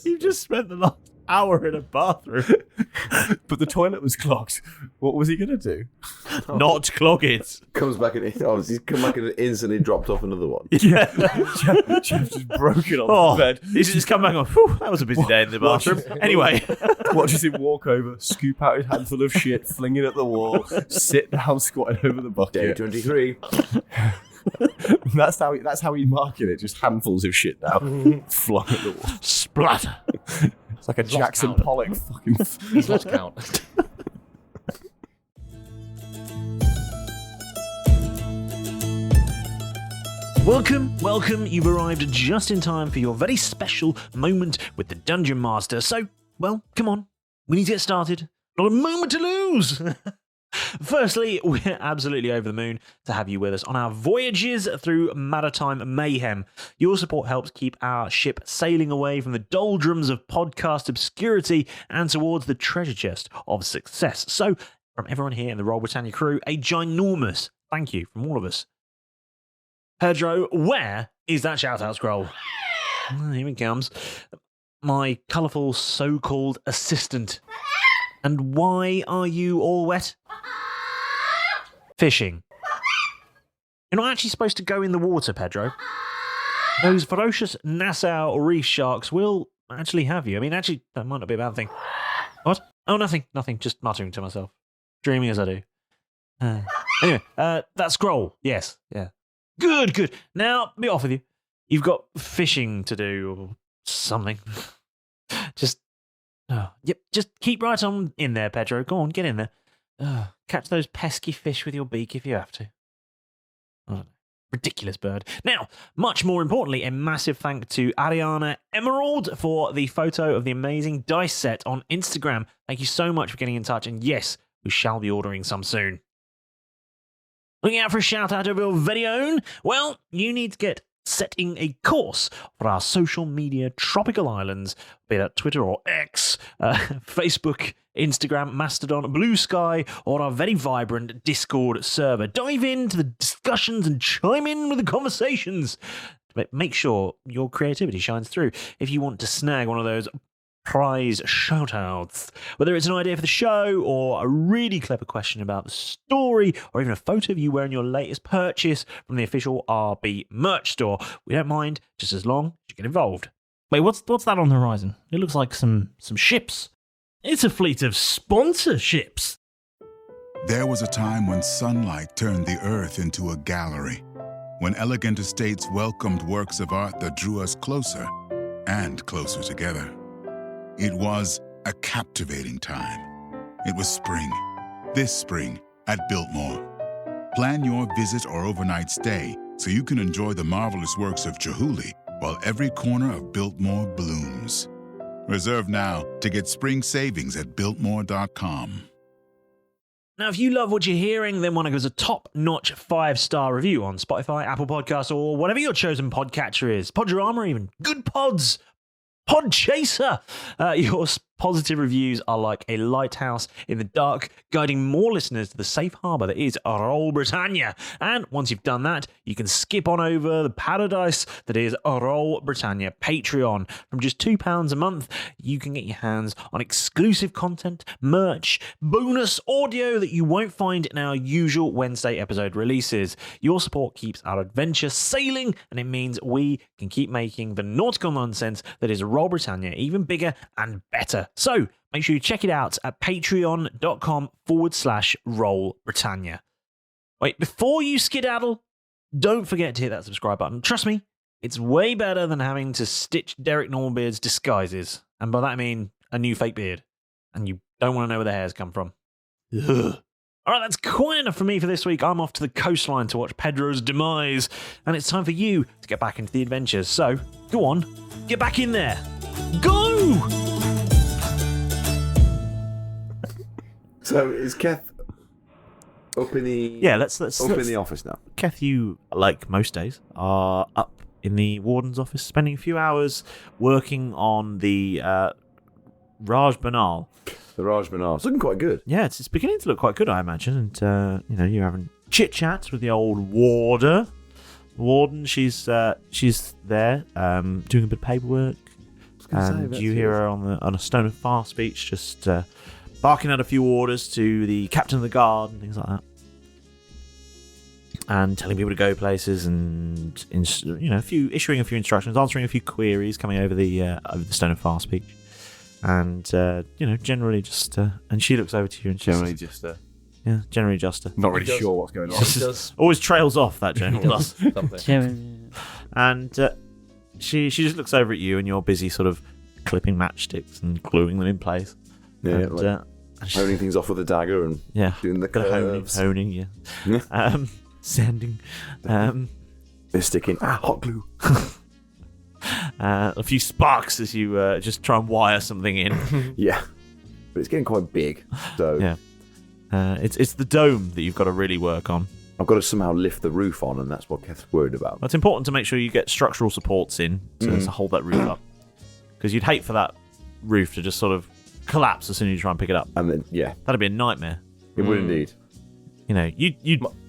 You just spent the last hour in a bathroom. But the toilet was clogged. What was he going to do? Not clog it. Comes back and he's come back and instantly dropped off another one. Yeah. Jeff just broken on the bed. He's just come back on, whew, that was a busy day in the bathroom. Anyway. Watches him walk over, scoop out his handful of shit, fling it at the wall, sit down, squatting over the bucket. Day 23. That's how he market it. Just handfuls of shit now, flung at the wall. Splatter. It's like a Jackson Pollock fucking. He's lost count. Welcome. You've arrived just in time for your very special moment with the Dungeon Master. So, well, come on. We need to get started. Not a moment to lose. Firstly, we're absolutely over the moon to have you with us on our voyages through maritime mayhem. Your support helps keep our ship sailing away from the doldrums of podcast obscurity and towards the treasure chest of success. So, from everyone here in the Royal Britannia crew, a ginormous thank you from all of us. Pedro, where is that shout-out scroll? Here it comes. My colourful so-called assistant. And why are you all wet? Fishing. You're not actually supposed to go in the water, Pedro. Those ferocious Nassau reef sharks will actually have you. I mean, actually, that might not be a bad thing. What? Oh, nothing. Just muttering to myself. Dreaming as I do. Anyway, that scroll. Yes, yeah. Good. Now, be off with you. You've got fishing to do or something. Just keep right on in there, Pedro. Go on, get in there. Catch those pesky fish with your beak if you have to. Oh, ridiculous bird. Now, much more importantly, a massive thank to Ariana Emerald for the photo of the amazing dice set on Instagram. Thank you so much for getting in touch, and yes, we shall be ordering some soon. Looking out for a shout out of your very own? Well, you need to get setting a course for our social media tropical islands, be that Twitter or X, Facebook, Instagram, Mastodon, Blue Sky, or our very vibrant Discord server. Dive into the discussions and chime in with the conversations to make sure your creativity shines through. If you want to snag one of those prize shoutouts, whether it's an idea for the show or a really clever question about the story or even a photo of you wearing your latest purchase from the official RB merch store, we don't mind, just as long as you get involved. Wait, what's that on the horizon? It looks like some ships. It's a fleet of sponsorships. There was a time when sunlight turned the earth into a gallery, when elegant estates welcomed works of art that drew us closer and closer together. It was a captivating time. It was spring. This spring at Biltmore. Plan your visit or overnight stay so you can enjoy the marvelous works of Chihuly while every corner of Biltmore blooms. Reserve now to get spring savings at Biltmore.com. Now, if you love what you're hearing, then want to give us a top-notch 5-star review on Spotify, Apple Podcasts, or whatever your chosen podcatcher is. Podurama, even. Good Pods. Podchaser. Your positive reviews are like a lighthouse in the dark, guiding more listeners to the safe harbour that is Royal Britannia. And once you've done that, you can skip on over the paradise that is Royal Britannia Patreon. From just £2 a month, you can get your hands on exclusive content, merch, bonus audio that you won't find in our usual Wednesday episode releases. Your support keeps our adventure sailing, and it means we can keep making the nautical nonsense that is Royal Britannia even bigger and better. So make sure you check it out at patreon.com/Roll Britannia. Wait, before you skedaddle, don't forget to hit that subscribe button. Trust me, it's way better than having to stitch Derek Normbeard's disguises. And by that I mean a new fake beard. And you don't want to know where the hairs come from. Ugh. All right, that's quite enough for me for this week. I'm off to the coastline to watch Pedro's demise. And it's time for you to get back into the adventures. So, go on, get back in there. Go! So, is Keth up in the... Yeah, let's in the office now? Keth, you, like most days, are up in the warden's office, spending a few hours working on the Raj Banal. The Raj Banal. It's looking quite good. Yeah, it's beginning to look quite good, I imagine. And, you're having chit-chats with the old warden. She's there, doing a bit of paperwork. And you hear her on a Stone of Far speech, just barking out a few orders to the captain of the guard and things like that. And telling people to go places and, issuing a few instructions, answering a few queries, coming over the Stone of Far speech. And, generally just... and she looks over to you and generally generally just... not really sure what's going on. Always trails off, that general does. Something. And she just looks over at you and you're busy sort of clipping matchsticks and gluing them in place. Yeah, and, honing things off with a dagger and doing the curves. Honing, sanding. They're sticking hot glue. A few sparks as you just try and wire something in. Yeah, but it's getting quite big. So yeah, it's the dome that you've got to really work on. I've got to somehow lift the roof on, and that's what Keth's worried about. Well, it's important to make sure you get structural supports in to hold that roof up, because you'd hate for that roof to just sort of collapse as soon as you try and pick it up. And then that'd be a nightmare. It would indeed.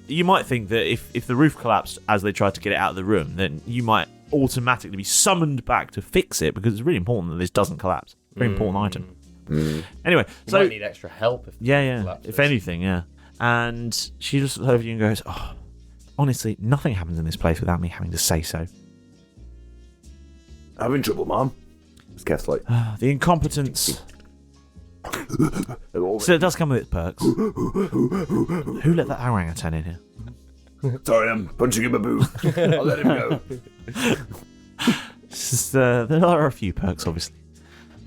You might think that if the roof collapsed as they tried to get it out of the room, then you might automatically be summoned back to fix it, because it's really important that this doesn't collapse. Very important item. Anyway, you might need extra help. If anything, yeah. And she just looks over you and goes, "Oh, honestly, nothing happens in this place without me having to say so." Having trouble, Mom? It's Keth's like the incompetence. So it does come with its perks. Who let that orangutan in here? Sorry, I'm punching him a boo. I'll let him go. There are a few perks, obviously.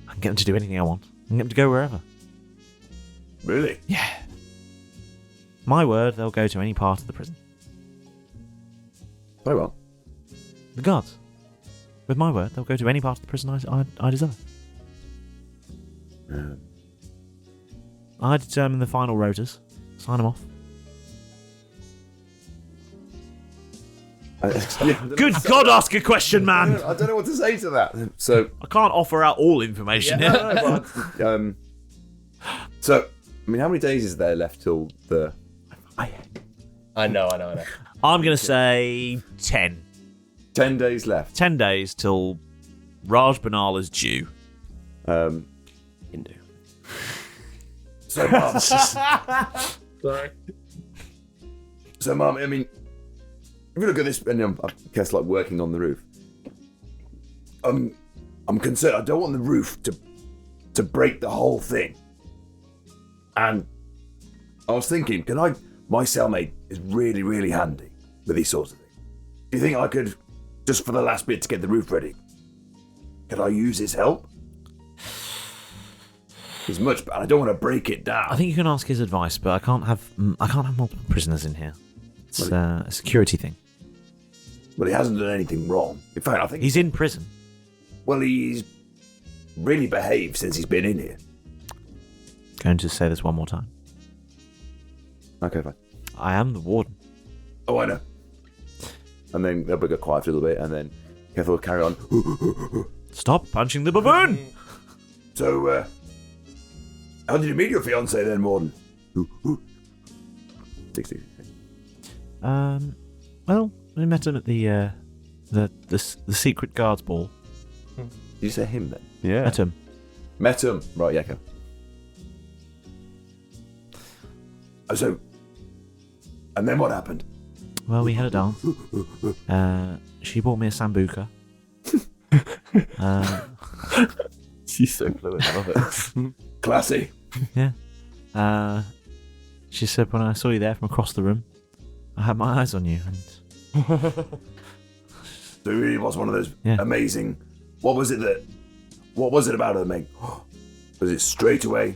I can get them to do anything I want. I can get them to go wherever. Really? Yeah. My word, they'll go to any part of the prison. Very well. The guards. With my word, they'll go to any part of the prison I desire. I determine the final rotas. Sign them off. Good God, ask a question, man! I don't know what to say to that. So I can't offer out all information here. So, I mean, how many days is there left till the... I know. I'm going to say 10. 10 days left. 10 days till Raj Banal is due. Hindu. So, Mum... Sorry. So, Mum, I mean... If you look at this, and I'm guess like working on the roof. I'm concerned. I don't want the roof to break the whole thing. And I was thinking, my cellmate is really, really handy with these sorts of things. Do you think I could, just for the last bit to get the roof ready, could I use his help? As much, but I don't want to break it down. I think you can ask his advice, but I can't have multiple prisoners in here. It's a security thing. Well, he hasn't done anything wrong. In fact, I think... He's in prison. Well, he's really behaved since he's been in here. Going to say this one more time. Okay, fine. I am the warden. Oh, I know. And then they'll get quiet for a little bit, and then Keth will carry on. Stop punching the baboon! So, how did you meet your fiancée then, Warden? 60. Well, we met him at the secret guards ball. Did you say him then? Yeah. Met him. Right, yeah, okay. So, and then what happened? Well, we had a dance. She bought me a sambuca. She's so fluent, I love it. Classy. Yeah. She said when I saw you there from across the room, I had my eyes on you, and So it really was one of those Yeah. amazing. What was it about her, Meg? Was it straight away?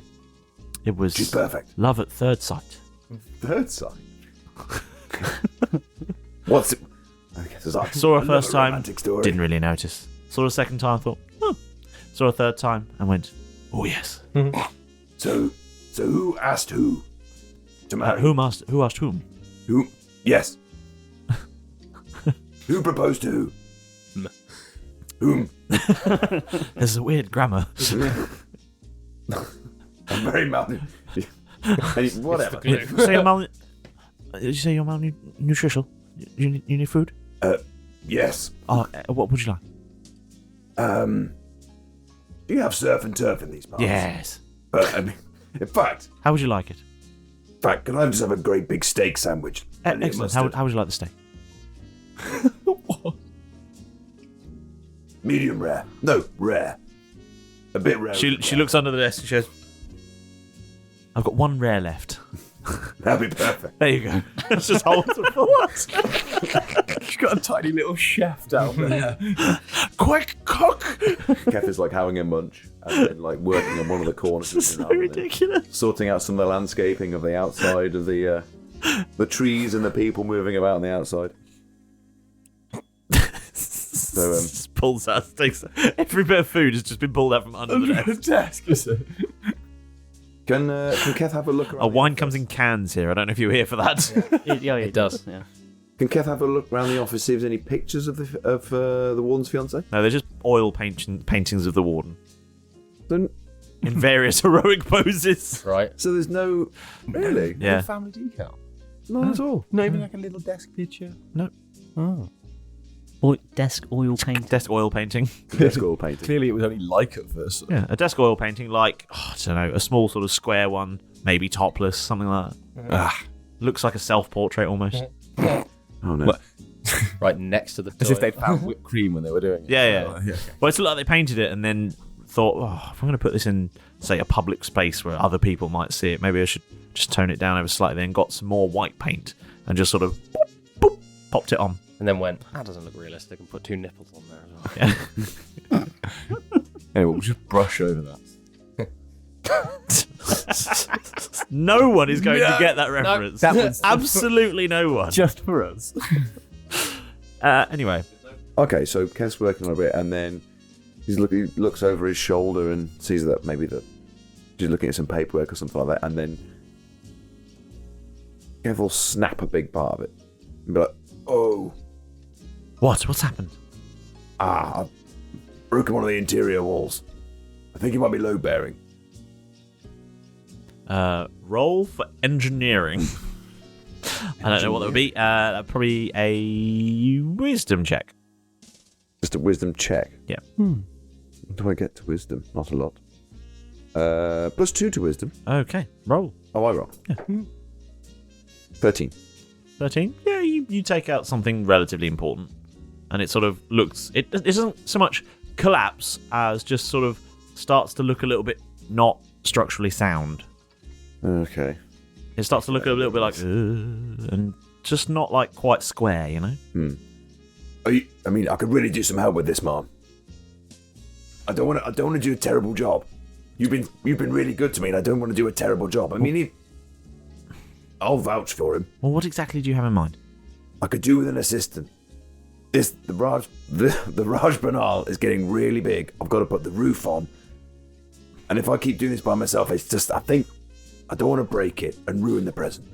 It was She's perfect. love at third sight. Third sight. What's it? I guess it's like, Saw I her love first a time, romantic story. didn't really notice. Saw her second time, thought, saw her third time, and went, oh yes. So who asked who to marry? Who asked whom? Who? Yes. Who proposed to who? Whom? There's a weird grammar. I'm very whatever. Did you say you're malnutritional? You need food? Yes. Oh, what would you like? Do you have surf and turf in these parts? Yes. I mean, in fact, How would you like it? can I just have a great big steak sandwich? And Excellent. mustard? How would you like the steak? Medium rare. No, rare. A bit rare. She looks under the desk and she goes, I've got one rare left. That'd be perfect. There you go. It's just holds it for once. She's got a tiny little chef down there. Quick, cook! Kev is like having a munch and then like working on one of the corners. This is so ridiculous. Sorting out some of the landscaping of the outside of the trees and the people moving about on the outside. So Just pulls out, takes every bit of food has just been pulled out from under the desk. Is it? Can Kev have a look around? A wine comes in cans here. I don't know if you're here for that. It does. Yeah. Can Kev have a look around the office, see if there's any pictures of the warden's fiance? No, they're just oil paintings of the warden Then, in various heroic poses. Right. so there's no really, Yeah. No family decal. not at all. Not even like a little desk picture. No. Oh. Desk oil paint. Desk oil painting. Desk oil painting. Clearly, it was only like at first. Yeah, a desk oil painting like, I don't know, a small sort of square one, maybe topless, something like that. Looks like a self-portrait almost. Oh no. What? Right next to the As if toilet. they'd found whipped cream when they were doing it. Yeah. Oh, okay. Well, it's like they painted it and then thought, if I'm going to put this in, say, a public space where other people might see it, maybe I should just tone it down ever slightly. Then got some more white paint and just sort of boop, popped it on. And then went, that doesn't look realistic, and put 2 nipples on there as well. Yeah. Anyway, we'll just brush over that. No one is going to get that reference. that was- Absolutely no one. Just for us. Anyway. Okay, so Kev's working on a bit, and then he looks over his shoulder and sees that maybe she's looking at some paperwork or something like that, and then Kev will snap a big part of it and be like, "Oh, What's happened? I've broken one of the interior walls. I think it might be load bearing." Roll for engineering. I don't know what that would be. Probably a wisdom check. Just a wisdom check. Yeah. What do I get to wisdom? Not a lot. +2 to wisdom. Okay. Roll. Oh, I roll. Yeah. 13. 13? Yeah, you take out something relatively important. And it sort of looks... It doesn't so much collapse as just sort of starts to look a little bit not structurally sound. Okay. It starts to look a little bit like... and just not like quite square, you know? I mean, I could really do some help with this, Mom. I don't want to do a terrible job. You've been really good to me, and I don't want to do a terrible job. I mean, I'll vouch for him. Well, what exactly do you have in mind? I could do with an assistant. The Raj Banal is getting really big. I've got to put the roof on, and if I keep doing this by myself, it's just I think I don't want to break it and ruin the present.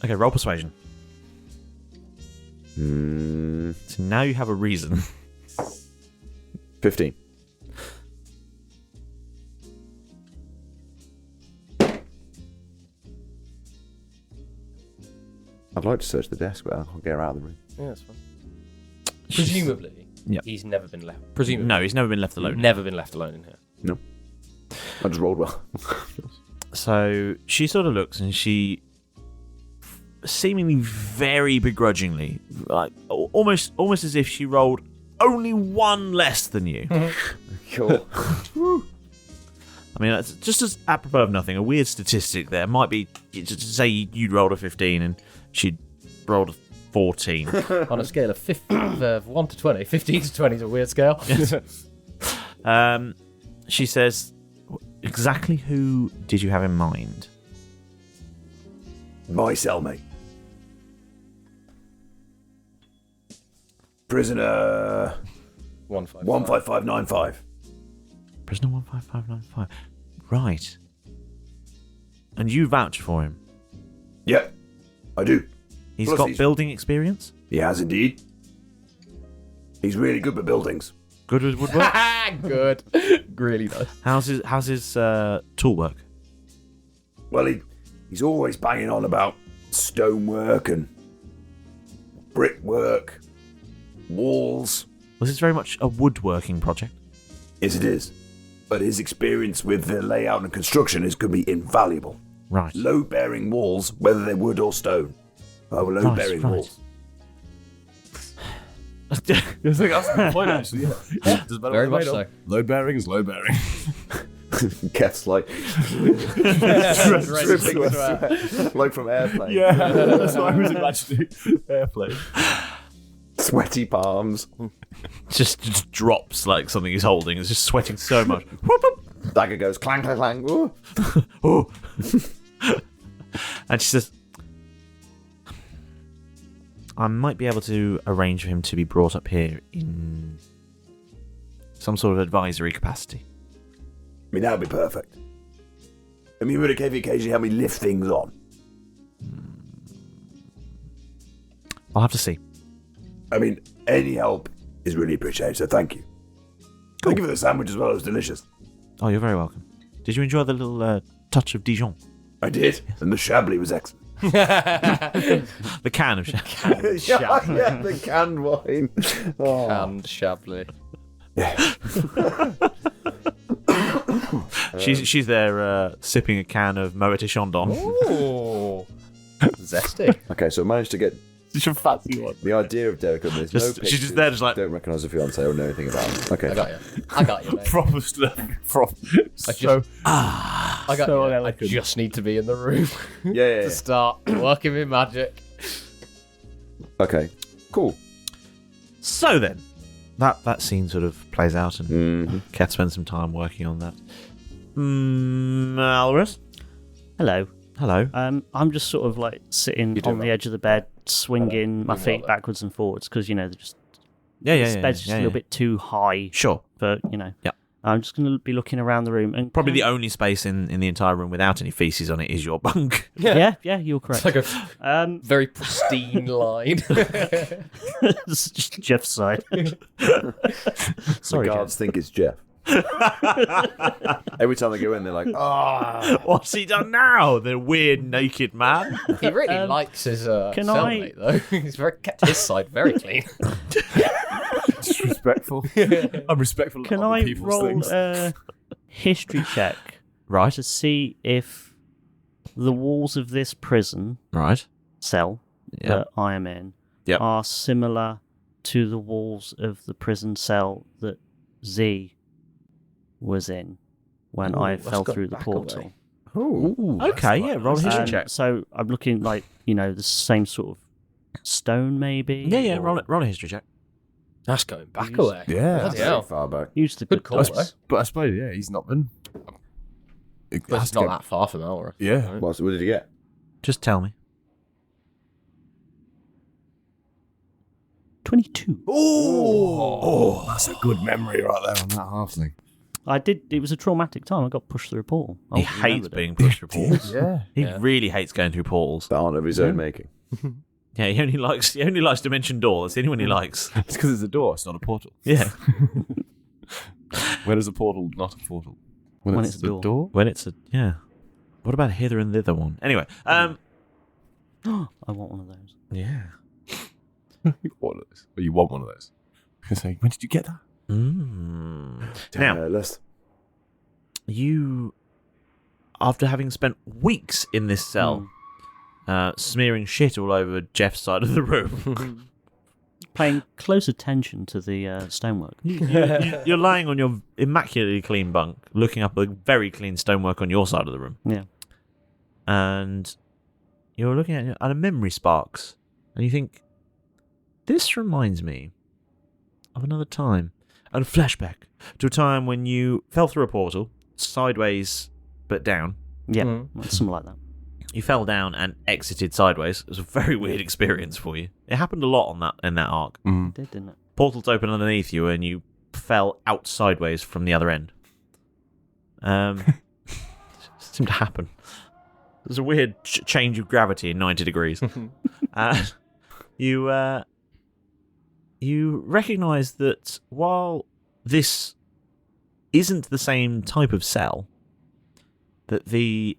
Okay, roll persuasion. So now you have a reason. 15. I'd like to search the desk, but I can't get her out of the room. Yeah, that's fine. Presumably, Yep. he's never been left. Presumably, No, he's never been left alone. never been left alone in here. No. I just rolled well. So she sort of looks and she seemingly very begrudgingly, like almost as if she rolled only one less than you. Cool. I mean, that's just as apropos of nothing, a weird statistic there might be to say you'd rolled a 15 and she'd rolled a 14. On a scale of 1 to 20, 15 to 20 is a weird scale. She says, exactly who did you have in mind? My cellmate. Prisoner 15595. Prisoner 15595. Right. And you vouch for him? Yep, I do. He's Plus got building experience? He has indeed. He's really good with buildings. Good with woodwork? Good. Really nice. How's his tool work? Well, he's always banging on about stonework and brickwork, walls. Was this very much a woodworking project? Yes, it is. But his experience with the layout and construction could be invaluable. Right. Load-bearing walls, whether they're wood or stone. Oh, load-bearing walls. I think that's the point, actually. Yeah. Doesn't matter Very what much they're made of. Load bearing is load bearing. Kef's like... like from airplane. Yeah, that's what I was imagining. Airplane. Sweaty palms. Just drops like something he's holding. It's just sweating so much. Dagger goes clang, clang, clang. Ooh. Oh. And she says, I might be able to arrange for him to be brought up here in some sort of advisory capacity. I mean, that would be perfect. I mean, would it occasionally help me lift things on? I'll have to see. I mean, any help is really appreciated, so thank you. Thank you for the sandwich as well, it was delicious. Oh, you're very welcome. Did you enjoy the little touch of Dijon? I did, and the Chablis was excellent. The can of Chablis. Yeah, the canned wine. Oh. Canned Chablis. Yeah. She's there sipping a can of Moet et Chandon. Ooh. Zesty. Okay, so I managed to get Such a fancy one. the idea of Derek on this. She's just there, just like... Don't recognise the fiance or know anything about him. Okay. I got you, mate. Proper stuff. I got so you. I unelegant. just need to be in the room Yeah. to start working with magic. Okay, cool. So then, that scene sort of plays out, and Kat spends some time working on that. Alvarez? Hello. Hello. I'm just sort of like sitting on the edge of the bed, swinging my feet backwards and forwards because they're just this bed's just a little bit too high. Sure. For Yeah. I'm just going to be looking around the room and Probably the only space in the entire room without any feces on it is your bunk. Yeah, you're correct. It's like a very pristine line. It's just Jeff's side. Sorry, The guards think it's Jeff. Every time they go in, they're like, What's he done now? The weird naked man. He really likes his can cellmate, though. He's kept his side very clean. Disrespectful. I'm respectful Can of other I people's roll things. a history check Right. to see if the walls of this prison Right. cell Yeah. that I am in Yep. are similar to the walls of the prison cell that Z was in when I fell through the portal. "Oh, Okay, yeah, roll a history check. So I'm looking like, the same sort of stone, maybe? Yeah, or roll a history check. That's going back away. yeah, Bloody that's hell. very far back." Use the Good call, dice. though. But I suppose, yeah, he's not been. But it's not that far from Elra. Yeah. What did you get? Just tell me. 22. Oh, that's a good memory right there on that halfling. It was a traumatic time. I got pushed through a portal. I He hates remembered it. being pushed through portals. Yeah. He really hates going through portals. That aren't of his own making. Yeah, he only likes Dimension Door. That's the only one he likes. It's because it's a door, it's not a portal. Yeah. When is a portal not a portal? When it's a door. When it's a What about hither and thither one? Anyway, I want one of those. yeah. You want one of those. Or you want one of those. I say, when did you get that? Now, List. you, after having spent weeks in this cell, smearing shit all over Jeff's side of the room, Paying close attention to the stonework. you're lying on your immaculately clean bunk, looking up at the very clean stonework on your side of the room. Yeah. And you're looking at a memory sparks, and you think, This reminds me of another time, a flashback to a time when you fell through a portal, sideways but down. Yeah, something like that. You fell down and exited sideways. It was a very weird experience for you. It happened a lot in that arc. It did, didn't it? Portals open underneath you, and you fell out sideways from the other end. Seemed to happen. There's a weird change of gravity in 90 degrees. You recognise that while this isn't the same type of cell, that the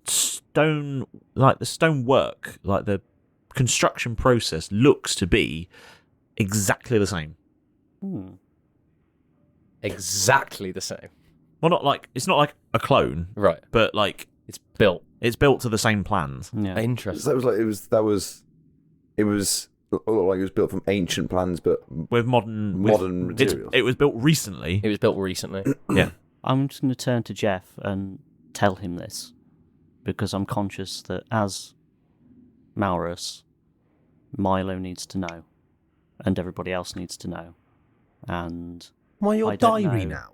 stonework, like the construction process, looks to be exactly the same. Exactly the same. Well, it's not like a clone, right? But like it's built to the same plans. Yeah, interesting. So it was looked like it was built from ancient plans, but with modern materials. It was built recently. Yeah. I'm just going to turn to Jeff and tell him this, because I'm conscious that as Maurus, Milo needs to know, and everybody else needs to know. And your diary now?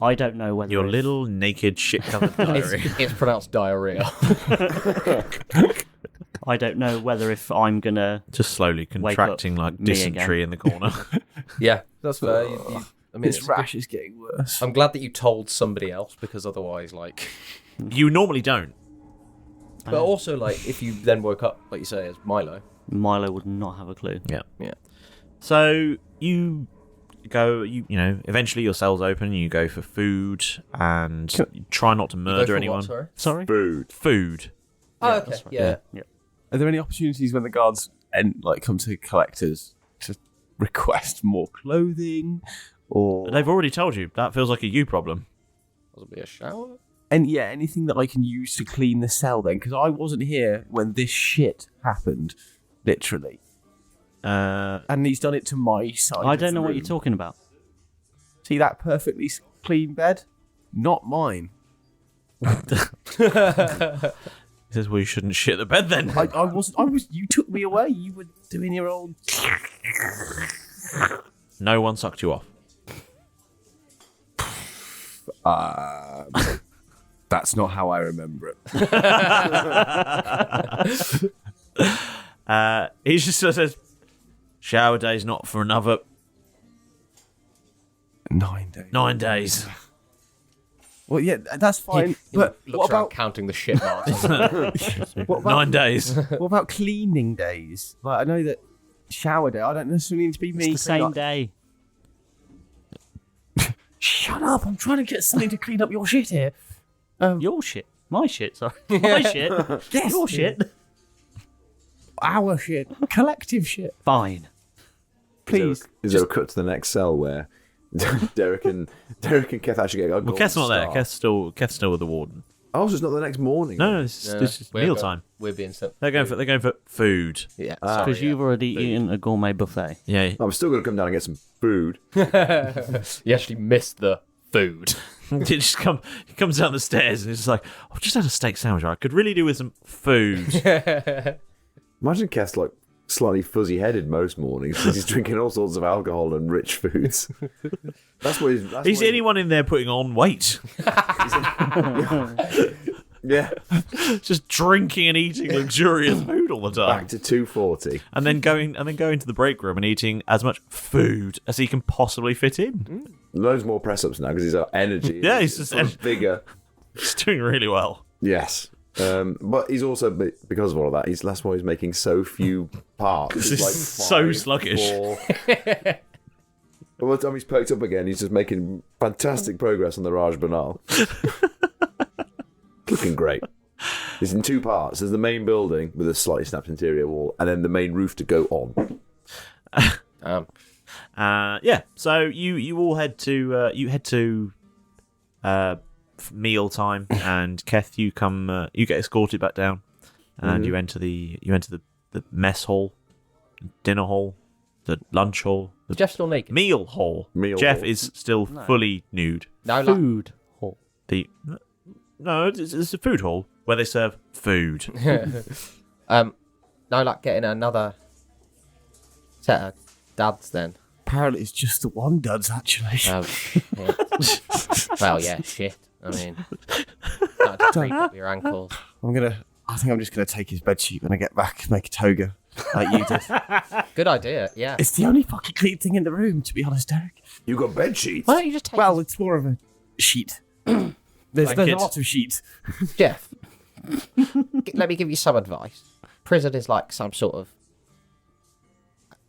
I don't know whether your little naked shit-covered diary. It's pronounced diarrhea. I don't know whether if I'm gonna just slowly contracting like dysentery in the corner. Yeah, that's fair. I mean, this rash is getting worse. I'm glad that you told somebody else, because otherwise, you normally don't. But also, if you then woke up, like you say, as Milo would not have a clue. Yeah. So you go, eventually your cell's open, you go for food, and you try not to murder anyone. What, sorry? Food. Oh, okay. Right. Yeah. Are there any opportunities when the guards come to collectors to request more clothing? Or they've already told you that feels like a you problem. Possibly a shower? And anything that I can use to clean the cell then, because I wasn't here when this shit happened, literally. And he's done it to my side. I don't know what you're talking about. See that perfectly clean bed? Not mine. He says, "Well, you shouldn't shit the bed then." I was. You took me away. You were doing your old. No one sucked you off. That's not how I remember it. He just sort of says, "Shower day's not for another 9 days." 9 days. Well, yeah, that's fine. But what about counting the shit marks? What about 9 days. What about cleaning days? I know that shower day. I don't necessarily need to be me. It's the same day. Shut up! I'm trying to get something to clean up your shit here. Your shit? My shit? Sorry, my shit. Yes, your shit. Our shit. Collective shit. Fine. Please. Is there a cut to the next cell where Derek and Keth actually get a Well, Keth's not there. Keth's still with the warden. Oh, so it's not the next morning. No, this is mealtime. We're being sent. They're going for food. Yeah, because you've already eaten a gourmet buffet. Yeah, I'm still going to come down and get some food. You actually missed the food. He comes down the stairs and he's just like, "I've just had a steak sandwich. I could really do with some food." Imagine Keth's slightly fuzzy-headed most mornings because he's drinking all sorts of alcohol and rich foods. That's what he's the only one in there putting on weight. Yeah. Just drinking and eating luxurious food all the time. Back to 240. And then going to the break room and eating as much food as he can possibly fit in. Loads more press-ups now because he's got energy. Yeah, he's just bigger. He's doing really well. Yes. But he's also, because of all of that, that's why he's making so few parts. He's so sluggish. By the time he's perked up again, he's just making fantastic progress on the Raj Banal. Looking great. It's in 2 parts. There's the main building with a slightly snapped interior wall, and then the main roof to go on. Yeah. So you all head to meal time, and Keth, you get escorted back down, and you enter the mess hall, dinner hall, the lunch hall. Jeff's still naked. Meal hall. Jeff is still fully nude. No, Food hall. No, it's a food hall where they serve food. No, getting another Set her dads then. Apparently, it's just the one duds, actually. Oh, shit. Well, yeah, shit. I mean, that'd creep up your ankles. I think I'm just gonna take his bedsheet when I get back and make a toga, like you did. Good idea, yeah. It's the only fucking clean thing in the room, to be honest, Derek. You got bed sheets? Why don't you just take Well, it's more of a sheet. There's a lot of sheets. Jeff, let me give you some advice. Prison is like some sort of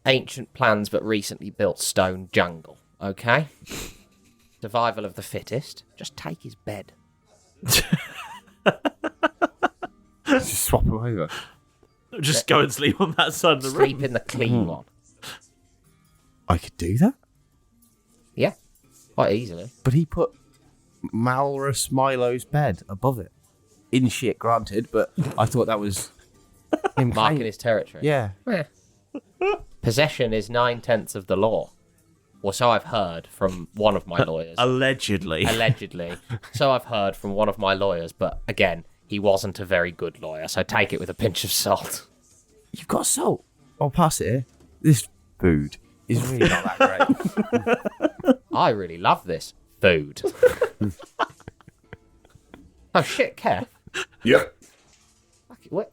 ancient plans but recently built stone jungle, okay? Survival of the fittest. Just take his bed. Just swap them over. Just go and sleep on that side of the room. Sleep in the clean one. I could do that. Yeah, quite easily. But he put Malrus Milo's bed above it. In shit, granted, but I thought that was him Marking his territory. Yeah. Possession is 9/10 of the law. Or so I've heard from one of my lawyers. Allegedly. Allegedly. So I've heard from one of my lawyers, but again, he wasn't a very good lawyer, so take it with a pinch of salt. You've got salt. I'll pass it here. This food is really not that great. I really love this food. Oh shit, Kev. Yep. What?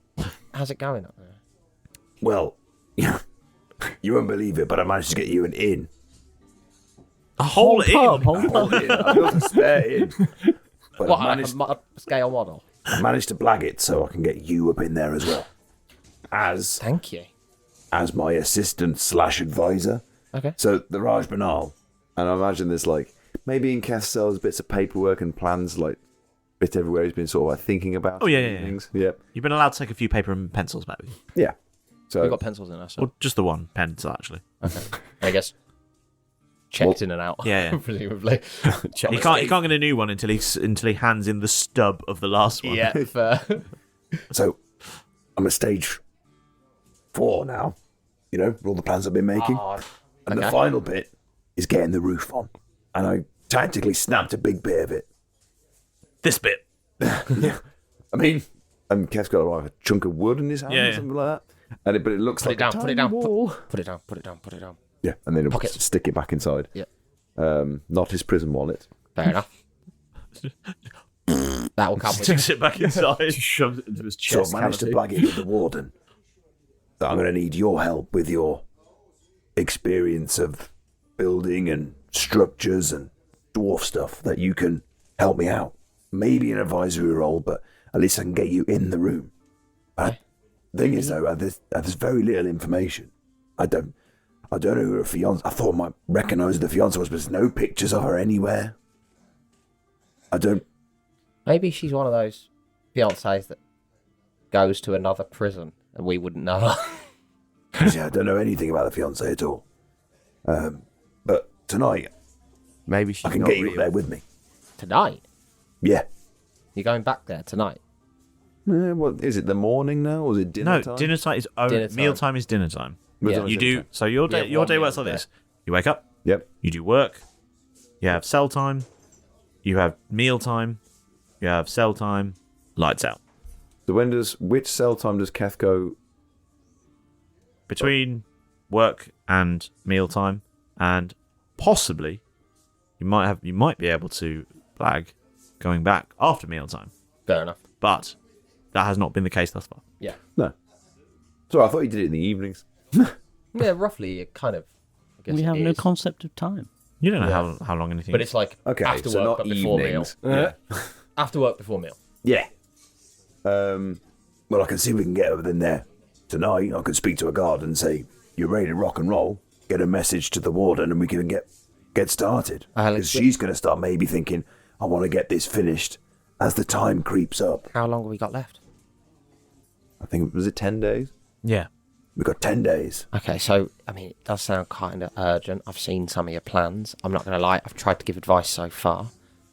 How's it going up there? Well, you won't believe it, but I managed to get you an inn. A whole inn? A whole inn. I built a spare inn. But What, I managed, a scale model? I managed to blag it so I can get you up in there as well. Thank you. As my assistant / advisor. Okay. So the Raj Banal, and I imagine there's like, maybe in Keth's cells, bits of paperwork and plans like bit everywhere he's been sort of like thinking about. Oh, yeah. Things. Yep. You've been allowed to take a few paper and pencils, maybe. Yeah. So We've got pencils in us. So. Or just the one pencil, actually. Okay. I guess checked in and out. Yeah. Presumably. He can't get a new one until he hands in the stub of the last one. Yeah, fair. So I'm at stage 4 now. You know, for all the plans I've been making. And the final bit is getting the roof on. And I tactically snapped a big bit of it. This bit. Yeah. I mean, and Kev's got like a chunk of wood in his hand or something like that. But it looks like a tiny wall. Put it down. Yeah, and then Pocket. stick it back inside. Yeah. Not his prison wallet. Fair enough. That will come with Sticks it back inside. Just shoves it into his So chest. I managed to blag it with the warden. That I'm going to need your help with your experience of building and structures and dwarf stuff, that you can help me out. Maybe an advisory role, but at least I can get you in the room. But the thing is, though, there's very little information. I don't know who her fiance. I thought I might recognise who the fiance was, but there's no pictures of her anywhere. I don't. Maybe she's one of those fiancés that goes to another prison and we wouldn't know her. Yeah, I don't know anything about the fiance at all. But tonight, maybe she's I can not get you real. up there with me. Tonight? Yeah. You're going back there tonight? What is it? The morning now, or is it dinner No, time? dinner time is meal time is dinner time. Yeah. You do so your day works like this. You wake up. Yep. You do work. You have cell time. You have meal time. You have cell time. Lights out. So which cell time does Keth go? Between work and meal time, and possibly you might be able to flag going back after meal time. Fair enough. But that has not been the case thus far. Yeah. No. So I thought you did it in the evenings. Yeah, roughly, it kind of. I guess We it have no is. concept of time. You don't know how long anything But is. it's like Okay, after so work not but before evenings. meal. Yeah. After work before meal. Yeah. Well, I can see we can get over in there tonight. I can speak to a guard and say, you're ready to rock and roll. Get a message to the warden and we can get started. Because she's going to start maybe thinking, I want to get this finished as the time creeps up. How long have we got left? I think, was it 10 days? Yeah. We've got 10 days. Okay, so, I mean, it does sound kind of urgent. I've seen some of your plans. I'm not going to lie, I've tried to give advice so far.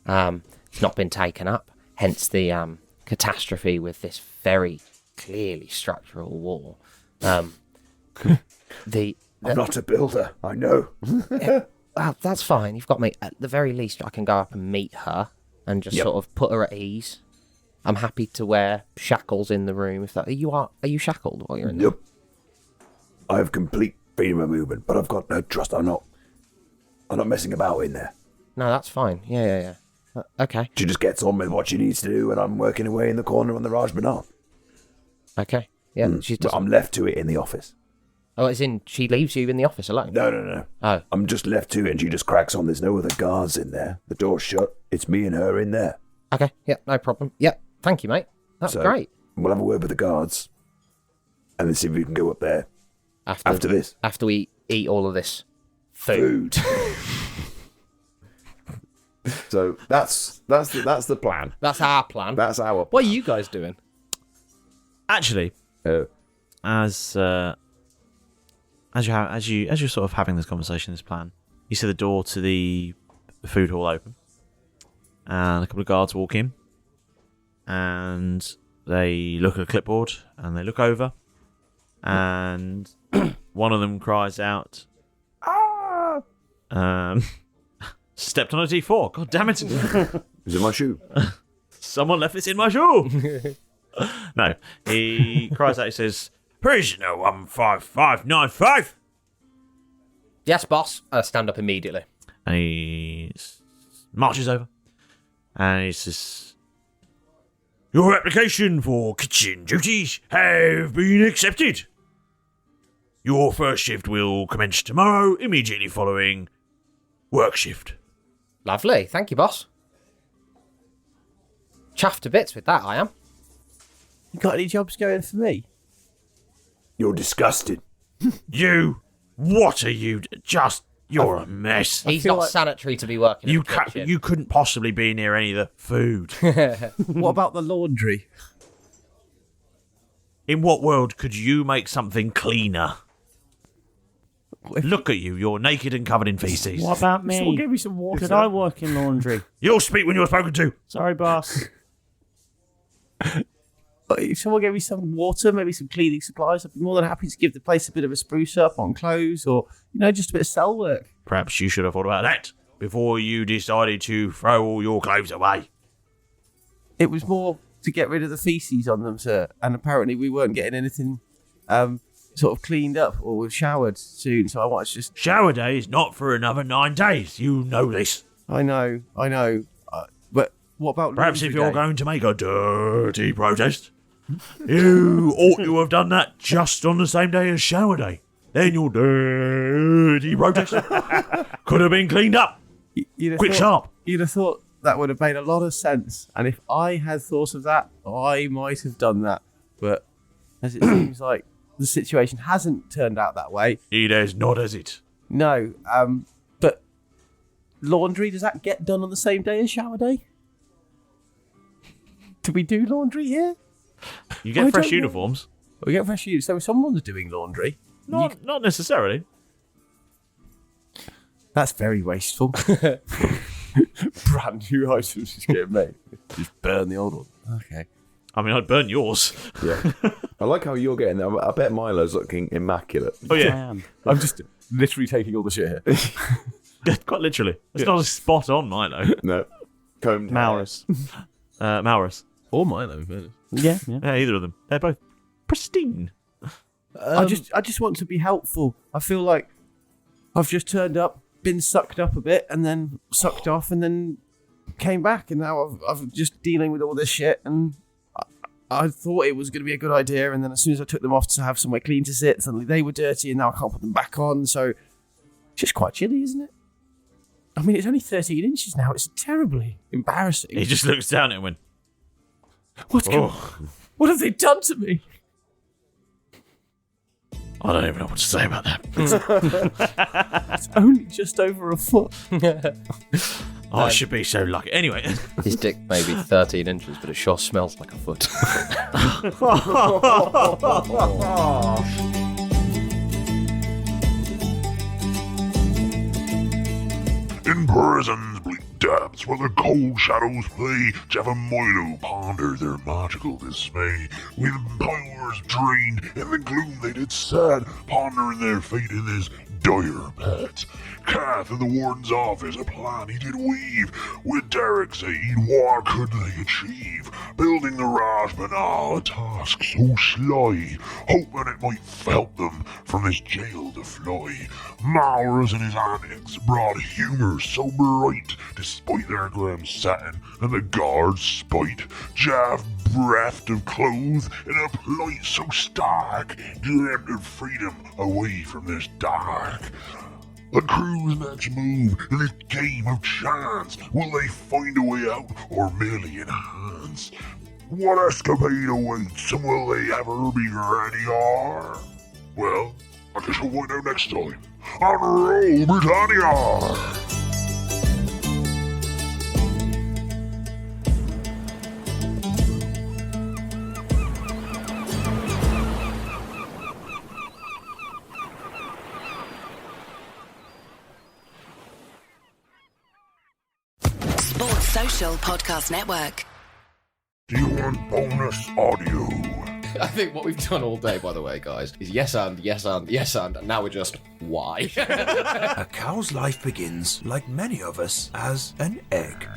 It's not been taken up. Hence the catastrophe with this very clearly structural wall. I'm not a builder, I know. Well, that's fine. You've got me. At the very least, I can go up and meet her and just sort of put her at ease. I'm happy to wear shackles in the room. If that, are you shackled while you're in there? Yep. I have complete freedom of movement, but I've got no trust. I'm not messing about in there. No, that's fine. Yeah. Okay. She just gets on with what she needs to do, and I'm working away in the corner on the Raj Banan. Okay. Yeah, she's But I'm left to it in the office. Oh, as in she leaves you in the office alone? No. Oh. I'm just left to it, and she just cracks on. There's no other guards in there. The door's shut. It's me and her in there. Okay. Yeah, no problem. Yeah. Thank you, mate. That's great. We'll have a word with the guards, and then see if we can go up there after this. After we eat all of this food. So that's the plan. That's our plan. That's our. What are you guys doing? Actually, as you're sort of having this conversation, this plan, you see the door to the food hall open, and a couple of guards walk in, and they look at a clipboard, and they look over, and one of them cries out, "Ah!" Stepped on a D4. God damn it! Is it my shoe? Someone left this in my shoe. No, he cries out. He says, "Prisoner 15595." Yes, boss. Stand up immediately. And he marches over, and he says, "Your application for kitchen duties have been accepted. Your first shift will commence tomorrow, immediately following work shift." Lovely. Thank you, boss. Chuffed to bits with that, I am. You got any jobs going for me? You're disgusted. What are you? You're a mess. He's not sanitary to be working in the kitchen. You couldn't possibly be near any of the food. What about the laundry? In what world could you make something cleaner? Look at you, you're naked and covered in feces. What about me? Someone give me some water. Could I work in laundry? You'll speak when you're spoken to. Sorry, boss. If someone gave me some water, maybe some cleaning supplies, I'd be more than happy to give the place a bit of a spruce up on clothes or, just a bit of cell work. Perhaps you should have thought about that before you decided to throw all your clothes away. It was more to get rid of the feces on them, sir. And apparently we weren't getting anything sort of cleaned up or showered soon, so I wanted to just... Shower day is not for another 9 days. You know this. I know. But what about... Perhaps if you're going to make a dirty protest, you ought to have done that just on the same day as shower day. Then your dirty protest could have been cleaned up. Sharp. You'd have thought that would have made a lot of sense. And if I had thought of that, I might have done that. But as it seems like the situation hasn't turned out that way. It has not, has it? No. But laundry, does that get done on the same day as shower day? Do we do laundry here? You get fresh uniforms. We get fresh uniforms. So if someone's doing laundry... Not necessarily. That's very wasteful. Brand new items just getting made. Just burn the old one. Okay. I mean, I'd burn yours. Yeah. I like how you're getting there. I bet Milo's looking immaculate. Oh, yeah. I'm just literally taking all the shit here. Quite literally. It's not a spot on Milo. No. Combed Maurus. Maurus. Or Milo. Yeah. Either of them. They're both pristine. I just want to be helpful. I feel like I've just turned up, been sucked up a bit, and then sucked off, and then came back, and now I'm just dealing with all this shit, and I thought it was going to be a good idea, and then as soon as I took them off to have somewhere clean to sit, suddenly they were dirty, and now I can't put them back on, so it's just quite chilly, isn't it? I mean, it's only 13 inches now. It's terribly embarrassing. He just looks down at it and went, What's going on? What have they done to me? I don't even know what to say about that. It's only just over a foot. I should be so lucky. Anyway. His dick may be 13 inches, but it sure smells like a foot. In prisons, bleak Dabs while the cold shadows play, Jeff and Milo ponder their magical dismay. With powers drained, in the gloom they did sad, pondering their fate in this dire pet. Kath in the warden's office, a plan he did weave. With Derek's aid, what could they achieve? Building the raft, but a task so sly, hoping it might help them from this jail to fly. Maurus and his antics brought humour so bright, despite their grim setting and the guards' spite. Jeff, bereft of clothes, in a plight so stark, dreamt of freedom away from this dark. The crew's next move in this game of chance, will they find a way out or merely enhance? What escapade awaits, and will they ever be ready or? Well, I guess we'll find out next time on Roll Britannia! Sports Social Podcast Network. Do you want bonus audio? I think what we've done all day, by the way, guys, is yes and, and now we're just, why? A cow's life begins, like many of us, as an egg.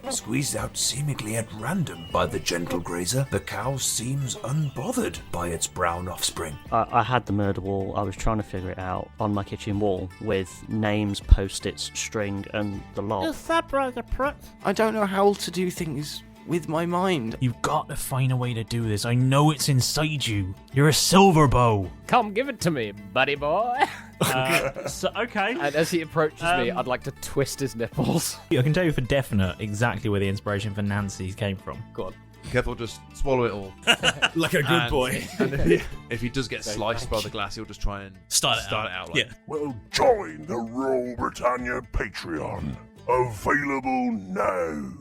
Squeezed out seemingly at random by the gentle grazer, the cow seems unbothered by its brown offspring. I had the murder wall. I was trying to figure it out on my kitchen wall with names, post-its, string, and the lot. I don't know how to do things with my mind. You've got to find a way to do this. I know it's inside you. You're a silver bow. Come give it to me, buddy boy. Okay. And as he approaches me, I'd like to twist his nipples. I can tell you for definite exactly where the inspiration for Nancy's came from. Go on. Kev will just swallow it all. Like a good boy. And if he does get sliced by the glass, he'll just try and Start it out. Yeah. Well, join the Roll Britannia Patreon. Available now.